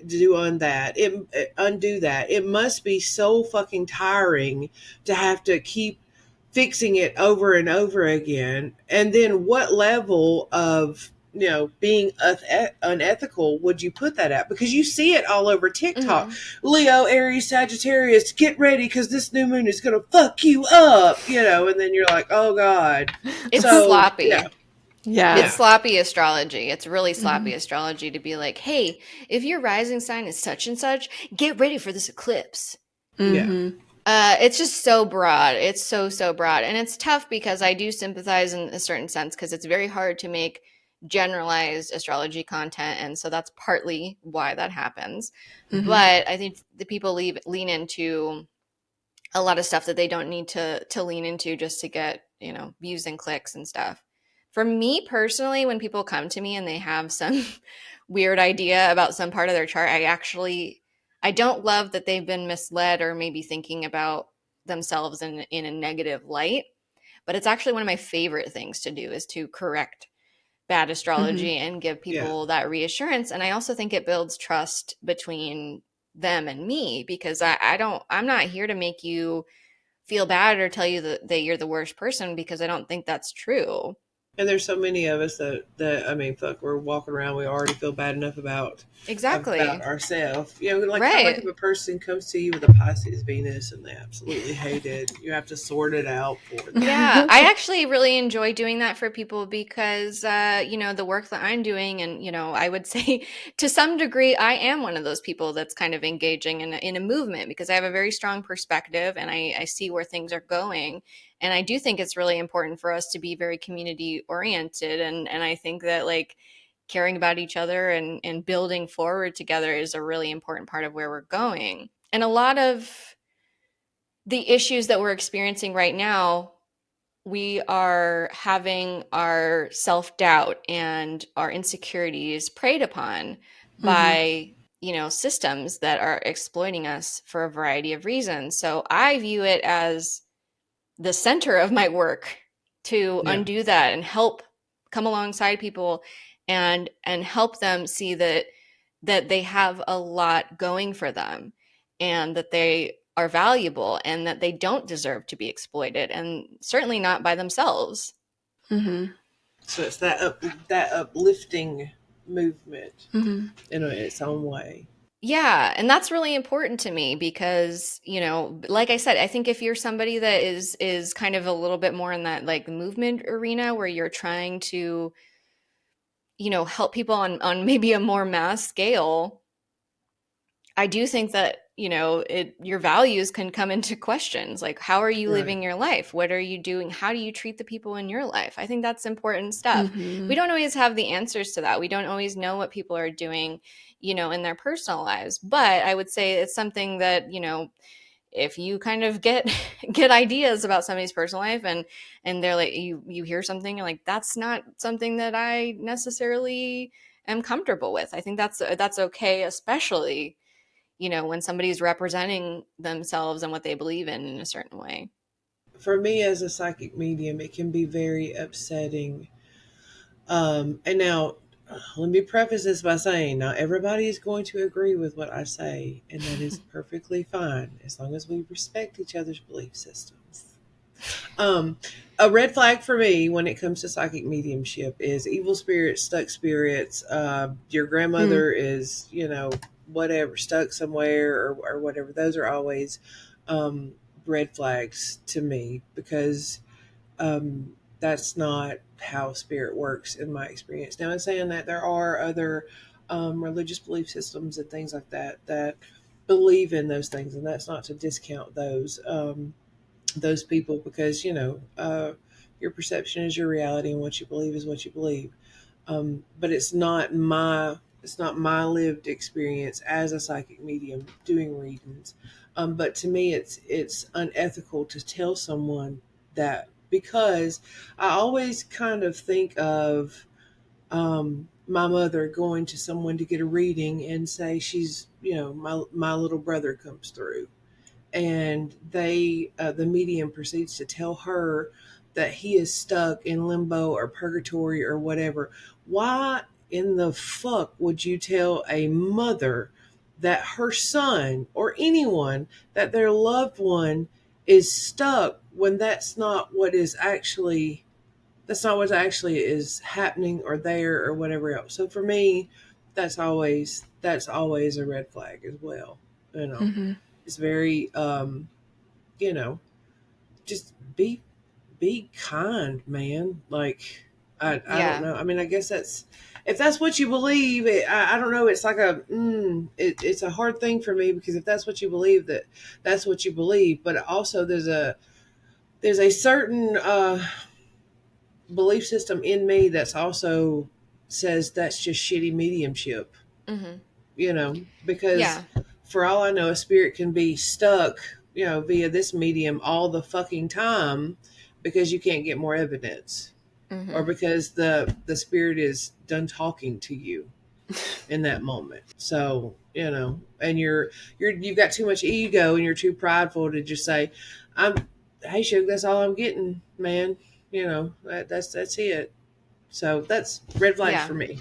undo that? It must be so fucking tiring to have to keep fixing it over and over again. And then what level of being unethical would you put that at? Because you see it all over TikTok. Leo, Aries, Sagittarius, get ready because this new moon is going to fuck you up, and then you're like, oh God. It's So, sloppy. Yeah. It's sloppy astrology. It's really sloppy astrology to be like, hey, if your rising sign is such and such, get ready for this eclipse. Yeah. It's just so broad. It's so broad. And it's tough because I do sympathize in a certain sense because it's very hard to make generalized astrology content. And so that's partly why that happens. But I think the people lean into a lot of stuff that they don't need to lean into just to get, views and clicks and stuff. For me personally, when people come to me and they have some weird idea about some part of their chart, I don't love that they've been misled or maybe thinking about themselves in a negative light. But it's actually one of my favorite things to do is to correct bad astrology and give people that reassurance. And I also think it builds trust between them and me because I'm not here to make you feel bad or tell you that you're the worst person because I don't think that's true. And there's so many of us that I mean, fuck, we're walking around. We already feel bad enough about ourselves. Like kind of like if a person comes to you with a Pisces Venus and they absolutely hate it, you have to sort it out for them. Yeah, I actually really enjoy doing that for people because the work that I'm doing, and I would say to some degree, I am one of those people that's kind of engaging in a movement because I have a very strong perspective and I see where things are going. And I do think it's really important for us to be very community oriented. And I think that like caring about each other and building forward together is a really important part of where we're going. And a lot of the issues that we're experiencing right now, we are having our self-doubt and our insecurities preyed upon by systems that are exploiting us for a variety of reasons. So I view it as the center of my work to undo that and help come alongside people and help them see that they have a lot going for them and that they are valuable and that they don't deserve to be exploited and certainly not by themselves. So it's that uplifting movement in its own way. Yeah, and that's really important to me because, like I said, I think if you're somebody that is kind of a little bit more in that like movement arena where you're trying to, help people on maybe a more mass scale, I do think that your values can come into questions. Like, how are you Right. living your life? What are you doing? How do you treat the people in your life? I think that's important stuff. Mm-hmm. We don't always have the answers to that. We don't always know what people are doing, in their personal lives. But I would say it's something that, if you kind of get get ideas about somebody's personal life, and they're like, you hear something, you're like, that's not something that I necessarily am comfortable with. I think that's okay, especially when somebody's representing themselves and what they believe in a certain way. For me as a psychic medium, it can be very upsetting. And now, let me preface this by saying, not everybody is going to agree with what I say, and that is perfectly fine as long as we respect each other's belief systems. Um, a red flag for me when it comes to psychic mediumship is evil spirits, stuck spirits. Your Mm. grandmother is, whatever, stuck somewhere, or whatever. Those are always um, red flags to me, because that's not how spirit works in my experience. Now, in saying that, there are other religious belief systems and things like that that believe in those things, and that's not to discount those people, because your perception is your reality, and what you believe is what you believe. But it's not my lived experience as a psychic medium doing readings. But to me, it's unethical to tell someone that, because I always kind of think of my mother going to someone to get a reading and say, she's, my little brother comes through, and the medium proceeds to tell her that he is stuck in limbo or purgatory or whatever. Why in the fuck would you tell a mother that her son or anyone, that their loved one is stuck, when that's not what actually is happening or there or whatever else? So for me, that's always a red flag as well. you know Mm-hmm. it's very you know just be kind, man. Like, I don't Yeah. know. I mean, I guess that's, if that's what you believe. I don't know. It's like it's a hard thing for me, because if that's what you believe, that's what you believe. But also, there's a certain belief system in me that's also says that's just shitty mediumship. Hmm. Because Yeah. for all I know, a spirit can be stuck, via this medium all the fucking time, because you can't get more evidence, or Hmm. because the spirit is done talking to you in that moment. So, and you've got too much ego, and you're too prideful to just say, hey, Suge, that's all I'm getting, man. That's it. So that's red flags Yeah. for me.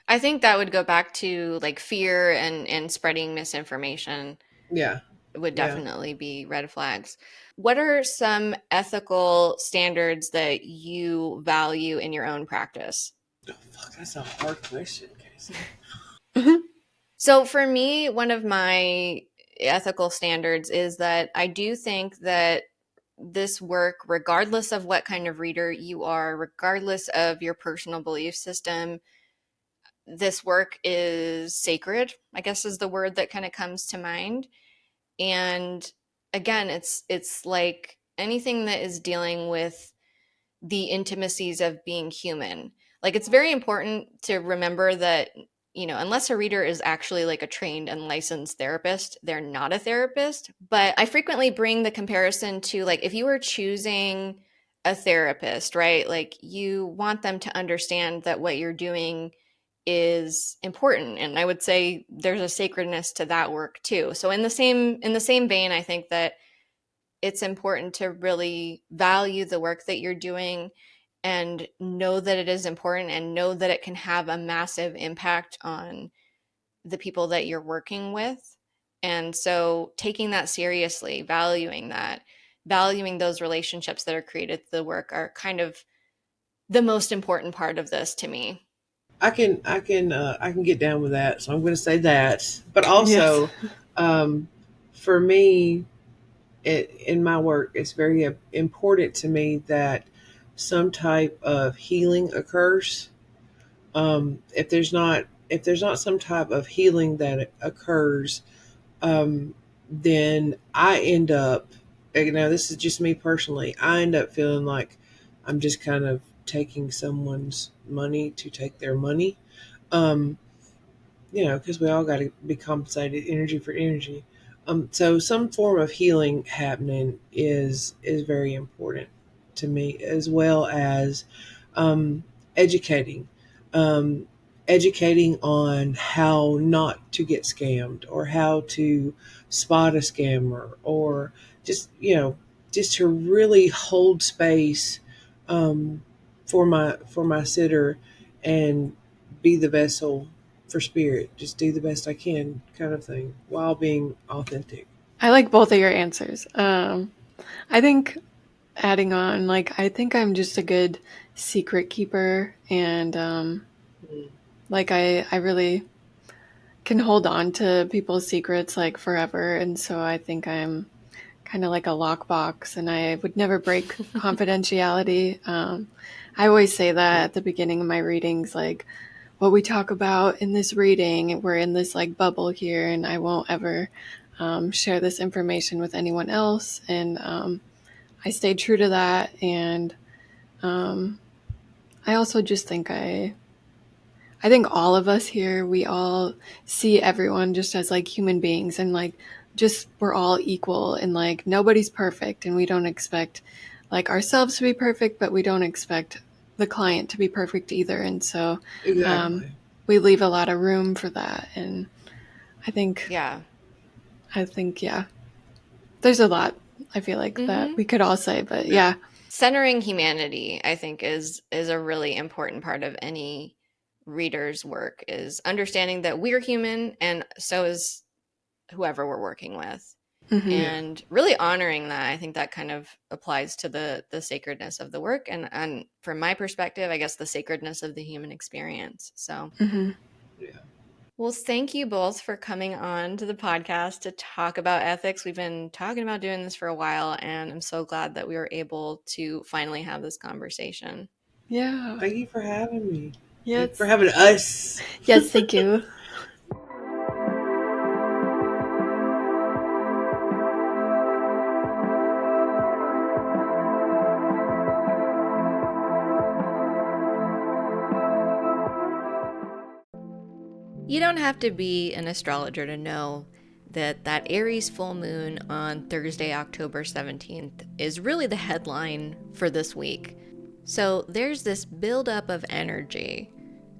I think that would go back to like fear and spreading misinformation Yeah. would Yeah. definitely be red flags. What are some ethical standards that you value in your own practice? Oh, fuck, that's a hard question, Casey. So for me, one of my ethical standards is that I do think that this work, regardless of what kind of reader you are, regardless of your personal belief system, this work is sacred, I guess is the word that kind of comes to mind. And again, it's like anything that is dealing with the intimacies of being human. Like, it's very important to remember that, unless a reader is actually like a trained and licensed therapist, they're not a therapist. But I frequently bring the comparison to, like, if you were choosing a therapist, right? Like, you want them to understand that what you're doing is important, and I would say there's a sacredness to that work too. So in the same vein, I think that it's important to really value the work that you're doing and know that it is important and know that it can have a massive impact on the people that you're working with. And so taking that seriously, valuing that, valuing those relationships that are created through the work are kind of the most important part of this to me. I can get down with that. So I'm going to say that. But Yes. also, um, for me, in my work, it's very important to me that some type of healing occurs. If there's not some type of healing that occurs, then I end up, now this is just me personally, I end up feeling like I'm just kind of taking someone's money to take their money. Um, because we all got to be compensated energy for energy. So some form of healing happening is very important to me, as well as um, educating, um, educating on how not to get scammed or how to spot a scammer, or just just to really hold space um, for my sitter and be the vessel for spirit, just do the best I can, kind of thing, while being authentic. I like both of your answers. I think adding on, like, I think I'm just a good secret keeper, and Mm. like I really can hold on to people's secrets like forever, and so I think I'm kind of like a lockbox, and I would never break confidentiality. I always say that at the beginning of my readings, like, what we talk about in this reading, we're in this like bubble here, and I won't ever share this information with anyone else. And I stay true to that. And um, I also just think I think all of us here, we all see everyone just as like human beings, and like just we're all equal, and like nobody's perfect, and we don't expect like ourselves to be perfect, but we don't expect the client to be perfect either. And so um, Exactly. we leave a lot of room for that. And I think, Yeah. yeah, there's a lot I feel like that Mm-hmm. we could all say, but Yeah. yeah. Centering humanity, I think, is a really important part of any reader's work, is understanding that we're human and so is whoever we're working with. Hmm. Yeah. And really honoring that, I think that kind of applies to the sacredness of the work, and from my perspective, I guess the sacredness of the human experience. So, Hmm. Yeah. well, thank you both for coming on to the podcast to talk about ethics. We've been talking about doing this for a while, and I'm so glad that we were able to finally have this conversation. Yeah. Thank you for having me. Thank you for Yes. having us. Yes, thank you. You don't have to be an astrologer to know that Aries full moon on Thursday, October 17th is really the headline for this week. So there's this buildup of energy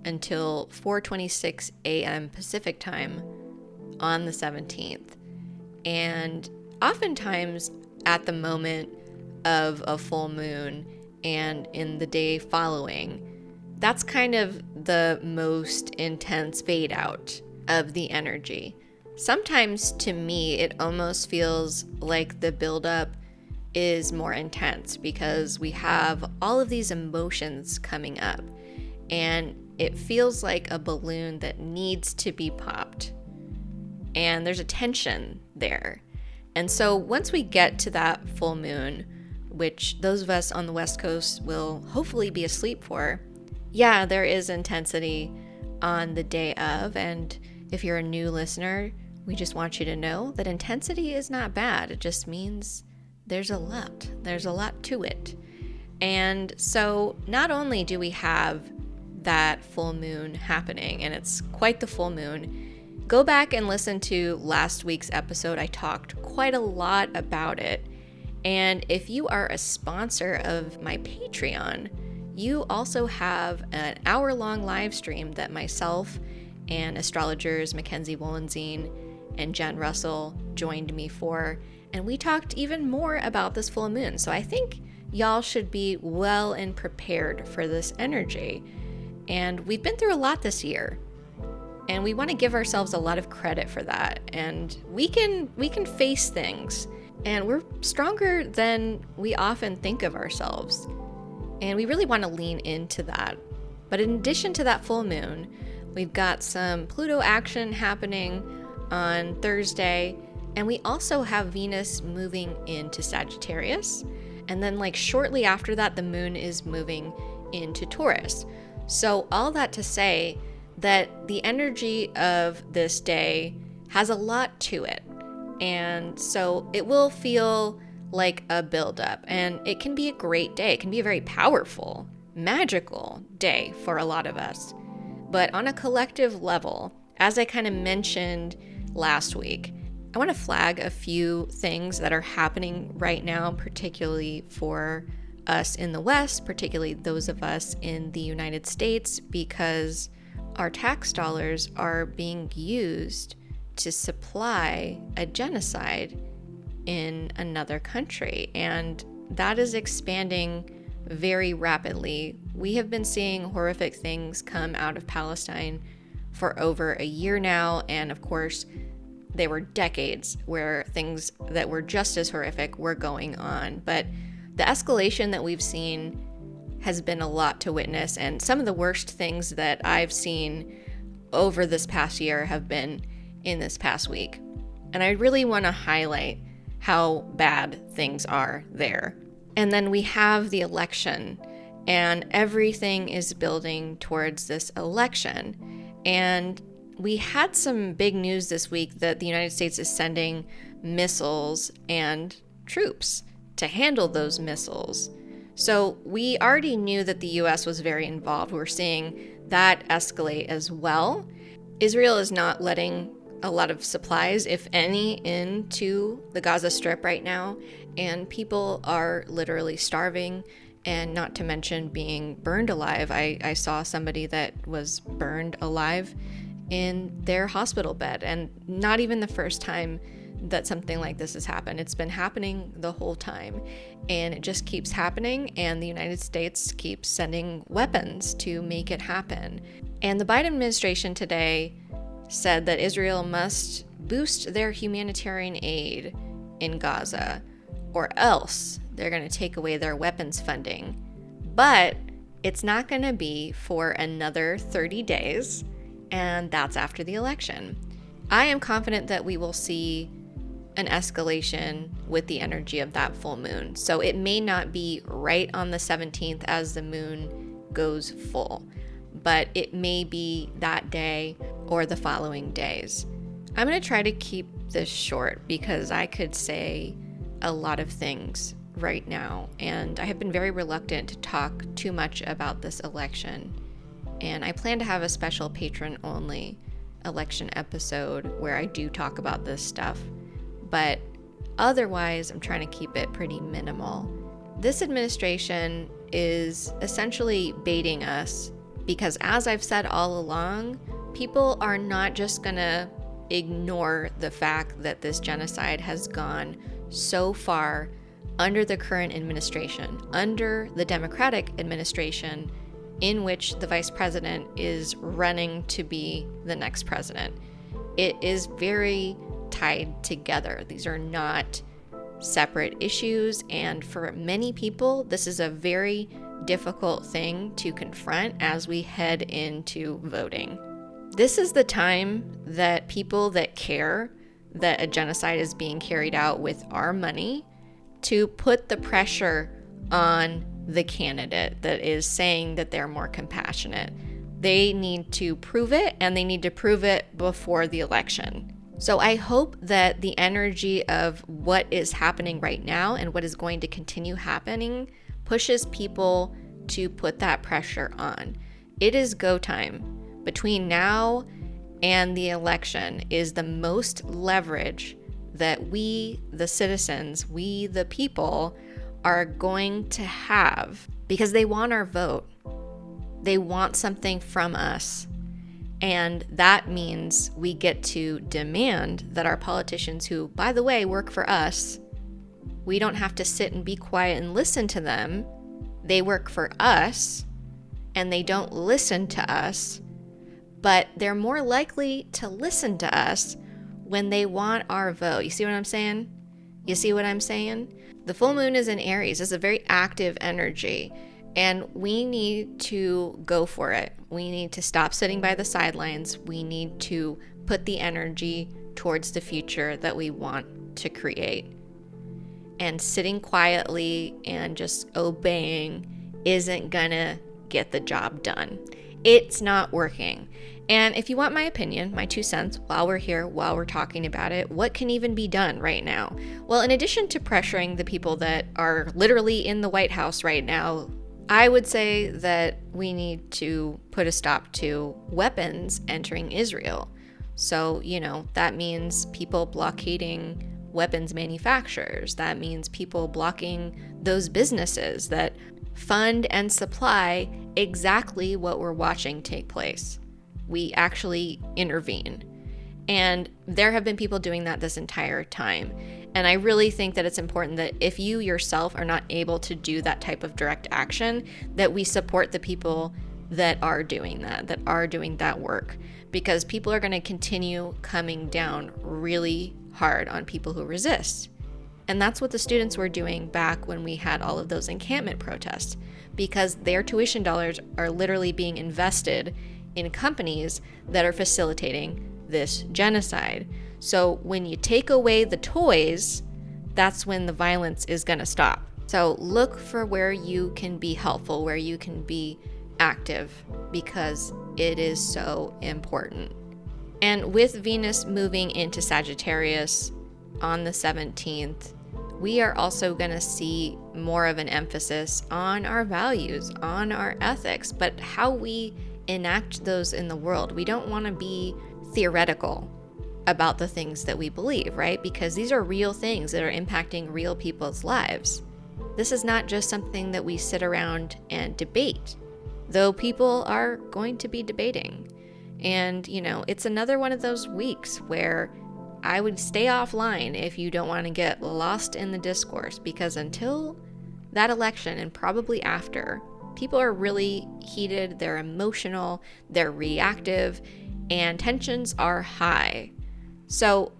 until 4:26 a.m. Pacific time on the 17th. And oftentimes at the moment of a full moon and in the day following, that's kind of the most intense fade out of the energy. Sometimes to me, it almost feels like the buildup is more intense because we have all of these emotions coming up, and it feels like a balloon that needs to be popped. And there's a tension there. And so once we get to that full moon, which those of us on the West Coast will hopefully be asleep for, yeah, there is intensity on the day of. And if you're a new listener, we just want you to know that intensity is not bad. It just means there's a lot. There's a lot to it. And so not only do we have that full moon happening, and it's quite the full moon, go back and listen to last week's episode. I talked quite a lot about it. And if you are a sponsor of my Patreon, you also have an hour-long live stream that myself and astrologers Mackenzie Wollenzine and Jen Russell joined me for. And we talked even more about this full moon. So I think y'all should be well and prepared for this energy. And we've been through a lot this year, and we want to give ourselves a lot of credit for that. And we can face things, and we're stronger than we often think of ourselves. And we really want to lean into that. But in addition to that full moon, we've got some Pluto action happening on Thursday, and we also have Venus moving into Sagittarius. And then like shortly after that, the moon is moving into Taurus. So all that to say that the energy of this day has a lot to it. And so it will feel like a buildup, and it can be a great day. It can be a very powerful, magical day for a lot of us. But on a collective level, as I kind of mentioned last week, I want to flag a few things that are happening right now, particularly for us in the West, particularly those of us in the United States, because our tax dollars are being used to supply a genocide in another country. And that is expanding very rapidly. We have been seeing horrific things come out of Palestine for over a year now. And of course, there were decades where things that were just as horrific were going on. But the escalation that we've seen has been a lot to witness. And some of the worst things that I've seen over this past year have been in this past week. And I really want to highlight how bad things are there. And then we have the election, and everything is building towards this election. And we had some big news this week that the United States is sending missiles and troops to handle those missiles. So we already knew that the US was very involved. We're seeing that escalate as well. Israel is not letting a lot of supplies, if any, into the Gaza Strip right now, and people are literally starving, and not to mention being burned alive. I saw somebody that was burned alive in their hospital bed, and not even the first time that something like this has happened. It's been happening the whole time, and it just keeps happening, and the United States keeps sending weapons to make it happen. And the Biden administration today said that Israel must boost their humanitarian aid in Gaza, or else they're going to take away their weapons funding. But it's not going to be for another 30 days, and that's after the election. I am confident that we will see an escalation with the energy of that full moon. So it may not be right on the 17th as the moon goes full, but it may be that day or the following days. I'm going to try to keep this short because I could say a lot of things right now, and I have been very reluctant to talk too much about this election. And I plan to have a special patron-only election episode where I do talk about this stuff. But otherwise, I'm trying to keep it pretty minimal. This administration is essentially baiting us because, as I've said all along, people are not just gonna ignore the fact that this genocide has gone so far under the current administration, under the Democratic administration, in which the vice president is running to be the next president. It is very tied together. These are not separate issues, and for many people, this is a very difficult thing to confront as we head into voting. This is the time that people that care that a genocide is being carried out with our money to put the pressure on the candidate that is saying that they're more compassionate. They need to prove it, and they need to prove it before the election. So I hope that the energy of what is happening right now and what is going to continue happening pushes people to put that pressure on. It is go time. Between now and the election is the most leverage that we, the citizens, we, the people, are going to have because they want our vote. They want something from us. And that means we get to demand that our politicians, who, by the way, work for us, we don't have to sit and be quiet and listen to them. They work for us, and they don't listen to us, but they're more likely to listen to us when they want our vote. You see what I'm saying? You see what I'm saying? The full moon is in Aries. It's a very active energy. And we need to go for it. We need to stop sitting by the sidelines. We need to put the energy towards the future that we want to create. And sitting quietly and just obeying isn't gonna get the job done. It's not working. And if you want my opinion, my 2 cents, while we're here, while we're talking about it, what can even be done right now? Well, in addition to pressuring the people that are literally in the White House right now, I would say that we need to put a stop to weapons entering Israel. So, that means people blockading weapons manufacturers. That means people blocking those businesses that fund and supply exactly what we're watching take place. We actually intervene. And there have been people doing that this entire time. And I really think that it's important that if you yourself are not able to do that type of direct action, that we support the people that are doing that work. Because people are going to continue coming down really hard on people who resist. And that's what the students were doing back when we had all of those encampment protests, because their tuition dollars are literally being invested in companies that are facilitating this genocide. So when you take away the toys, that's when the violence is going to stop. So look for where you can be helpful, where you can be active, because it is so important. And with Venus moving into Sagittarius on the 17th, we are also going to see more of an emphasis on our values, on our ethics, but how we enact those in the world. We don't want to be theoretical about the things that we believe, right? Because these are real things that are impacting real people's lives. This is not just something that we sit around and debate, though people are going to be debating. And, it's another one of those weeks where I would stay offline if you don't want to get lost in the discourse, because until that election and probably after, people are really heated, they're emotional, they're reactive, and tensions are high. So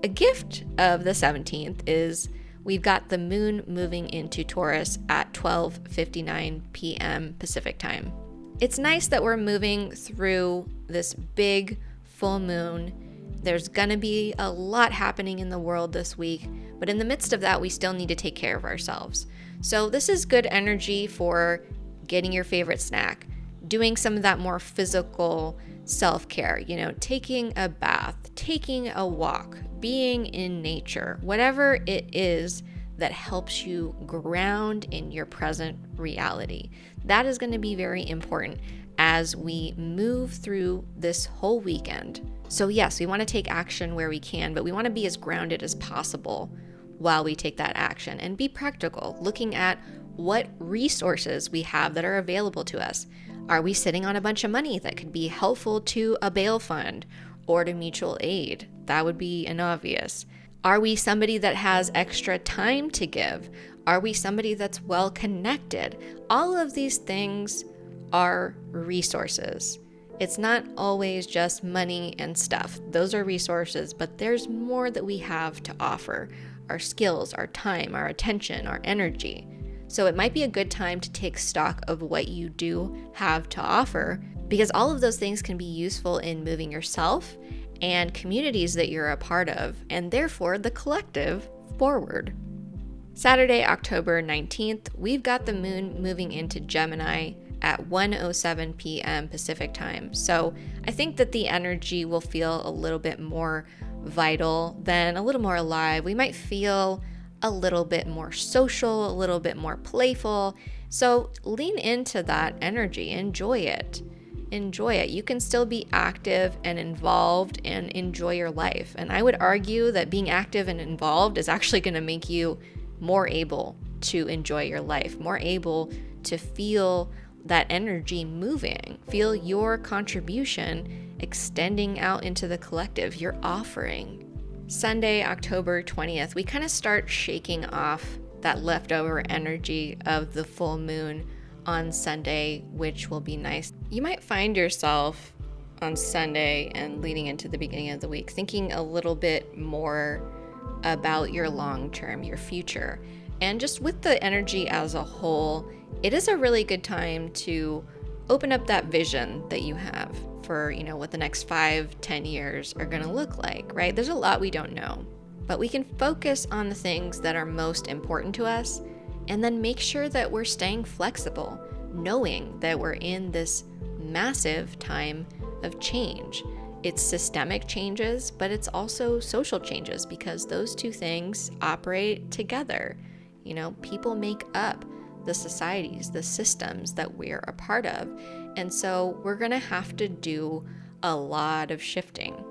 a gift of the 17th is we've got the moon moving into Taurus at 12:59 p.m. Pacific time. It's nice that we're moving through this big full moon. There's gonna be a lot happening in the world this week, but in the midst of that, we still need to take care of ourselves. So this is good energy for getting your favorite snack, doing some of that more physical self-care, taking a bath, taking a walk, being in nature, whatever it is that helps you ground in your present reality. That is going to be very important as we move through this whole weekend. So yes, we want to take action where we can, but we want to be as grounded as possible while we take that action and be practical, looking at what resources we have that are available to us. Are we sitting on a bunch of money that could be helpful to a bail fund or to mutual aid? That would be an obvious. Are we somebody that has extra time to give? Are we somebody that's well connected? All of these things are resources. It's not always just money and stuff. Those are resources, but there's more that we have to offer. Our skills, our time, our attention, our energy. So it might be a good time to take stock of what you do have to offer, because all of those things can be useful in moving yourself and communities that you're a part of, and therefore the collective forward. Saturday, October 19th, we've got the moon moving into Gemini at 1:07 p.m. Pacific time. So I think that the energy will feel a little bit more vital, then a little more alive. We might feel a little bit more social, a little bit more playful. So lean into that energy, enjoy it. Enjoy it. You can still be active and involved and enjoy your life. And I would argue that being active and involved is actually going to make you more able to enjoy your life, more able to feel that energy moving, feel your contribution extending out into the collective, your offering. Sunday, October 20th, we kind of start shaking off that leftover energy of the full moon on Sunday, which will be nice. You might find yourself on Sunday and leading into the beginning of the week thinking a little bit more about your long term, your future. And just with the energy as a whole, it is a really good time to open up that vision that you have for, what the next 5-10 years are going to look like, right? There's a lot we don't know, but we can focus on the things that are most important to us and then make sure that we're staying flexible, knowing that we're in this massive time of change. It's systemic changes, but it's also social changes because those two things operate together. People make up the societies, the systems that we're a part of. And so we're going to have to do a lot of shifting.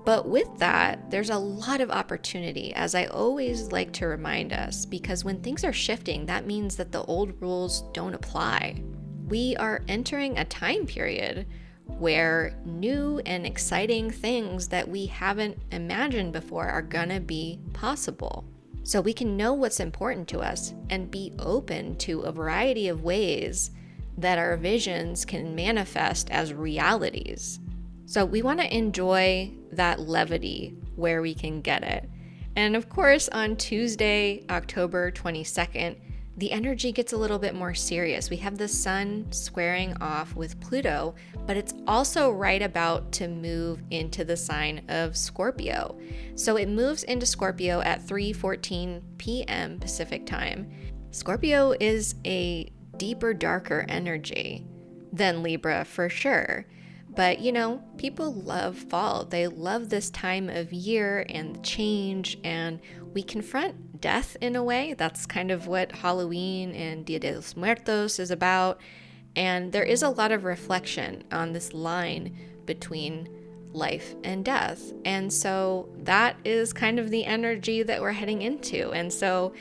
But with that, there's a lot of opportunity, as I always like to remind us, because when things are shifting, that means that the old rules don't apply. We are entering a time period where new and exciting things that we haven't imagined before are gonna be possible. So we can know what's important to us and be open to a variety of ways that our visions can manifest as realities. So we want to enjoy that levity where we can get it. And of course, on Tuesday, October 22nd, the energy gets a little bit more serious. We have the sun squaring off with Pluto, but it's also right about to move into the sign of Scorpio. So it moves into Scorpio at 3:14 p.m. Pacific time. Scorpio is a deeper, darker energy than Libra for sure. But people love fall. They love this time of year and change, and we confront death in a way. That's kind of what Halloween and Dia de los Muertos is about. And there is a lot of reflection on this line between life and death. And so that is kind of the energy that we're heading into. And so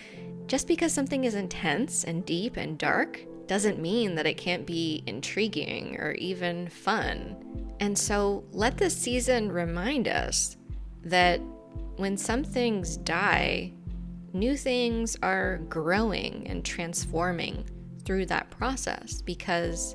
just because something is intense and deep and dark doesn't mean that it can't be intriguing or even fun. And so let this season remind us that when some things die, new things are growing and transforming through that process, because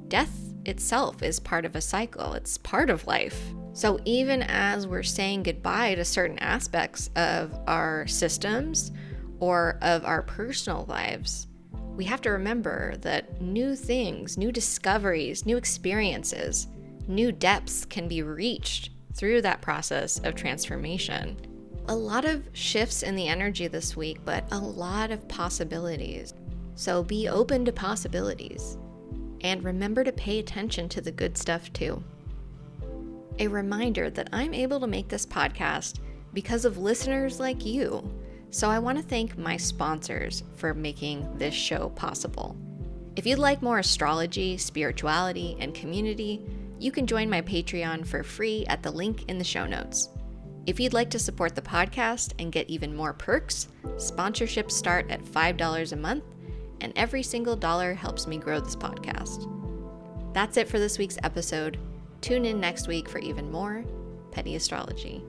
death itself is part of a cycle. It's part of life. So even as we're saying goodbye to certain aspects of our systems or of our personal lives, we have to remember that new things, new discoveries, new experiences, new depths can be reached through that process of transformation. A lot of shifts in the energy this week, but a lot of possibilities. So be open to possibilities. And remember to pay attention to the good stuff too. A reminder that I'm able to make this podcast because of listeners like you. So I want to thank my sponsors for making this show possible. If you'd like more astrology, spirituality, and community, you can join my Patreon for free at the link in the show notes. If you'd like to support the podcast and get even more perks, sponsorships start at $5 a month, and every single dollar helps me grow this podcast. That's it for this week's episode. Tune in next week for even more petty astrology.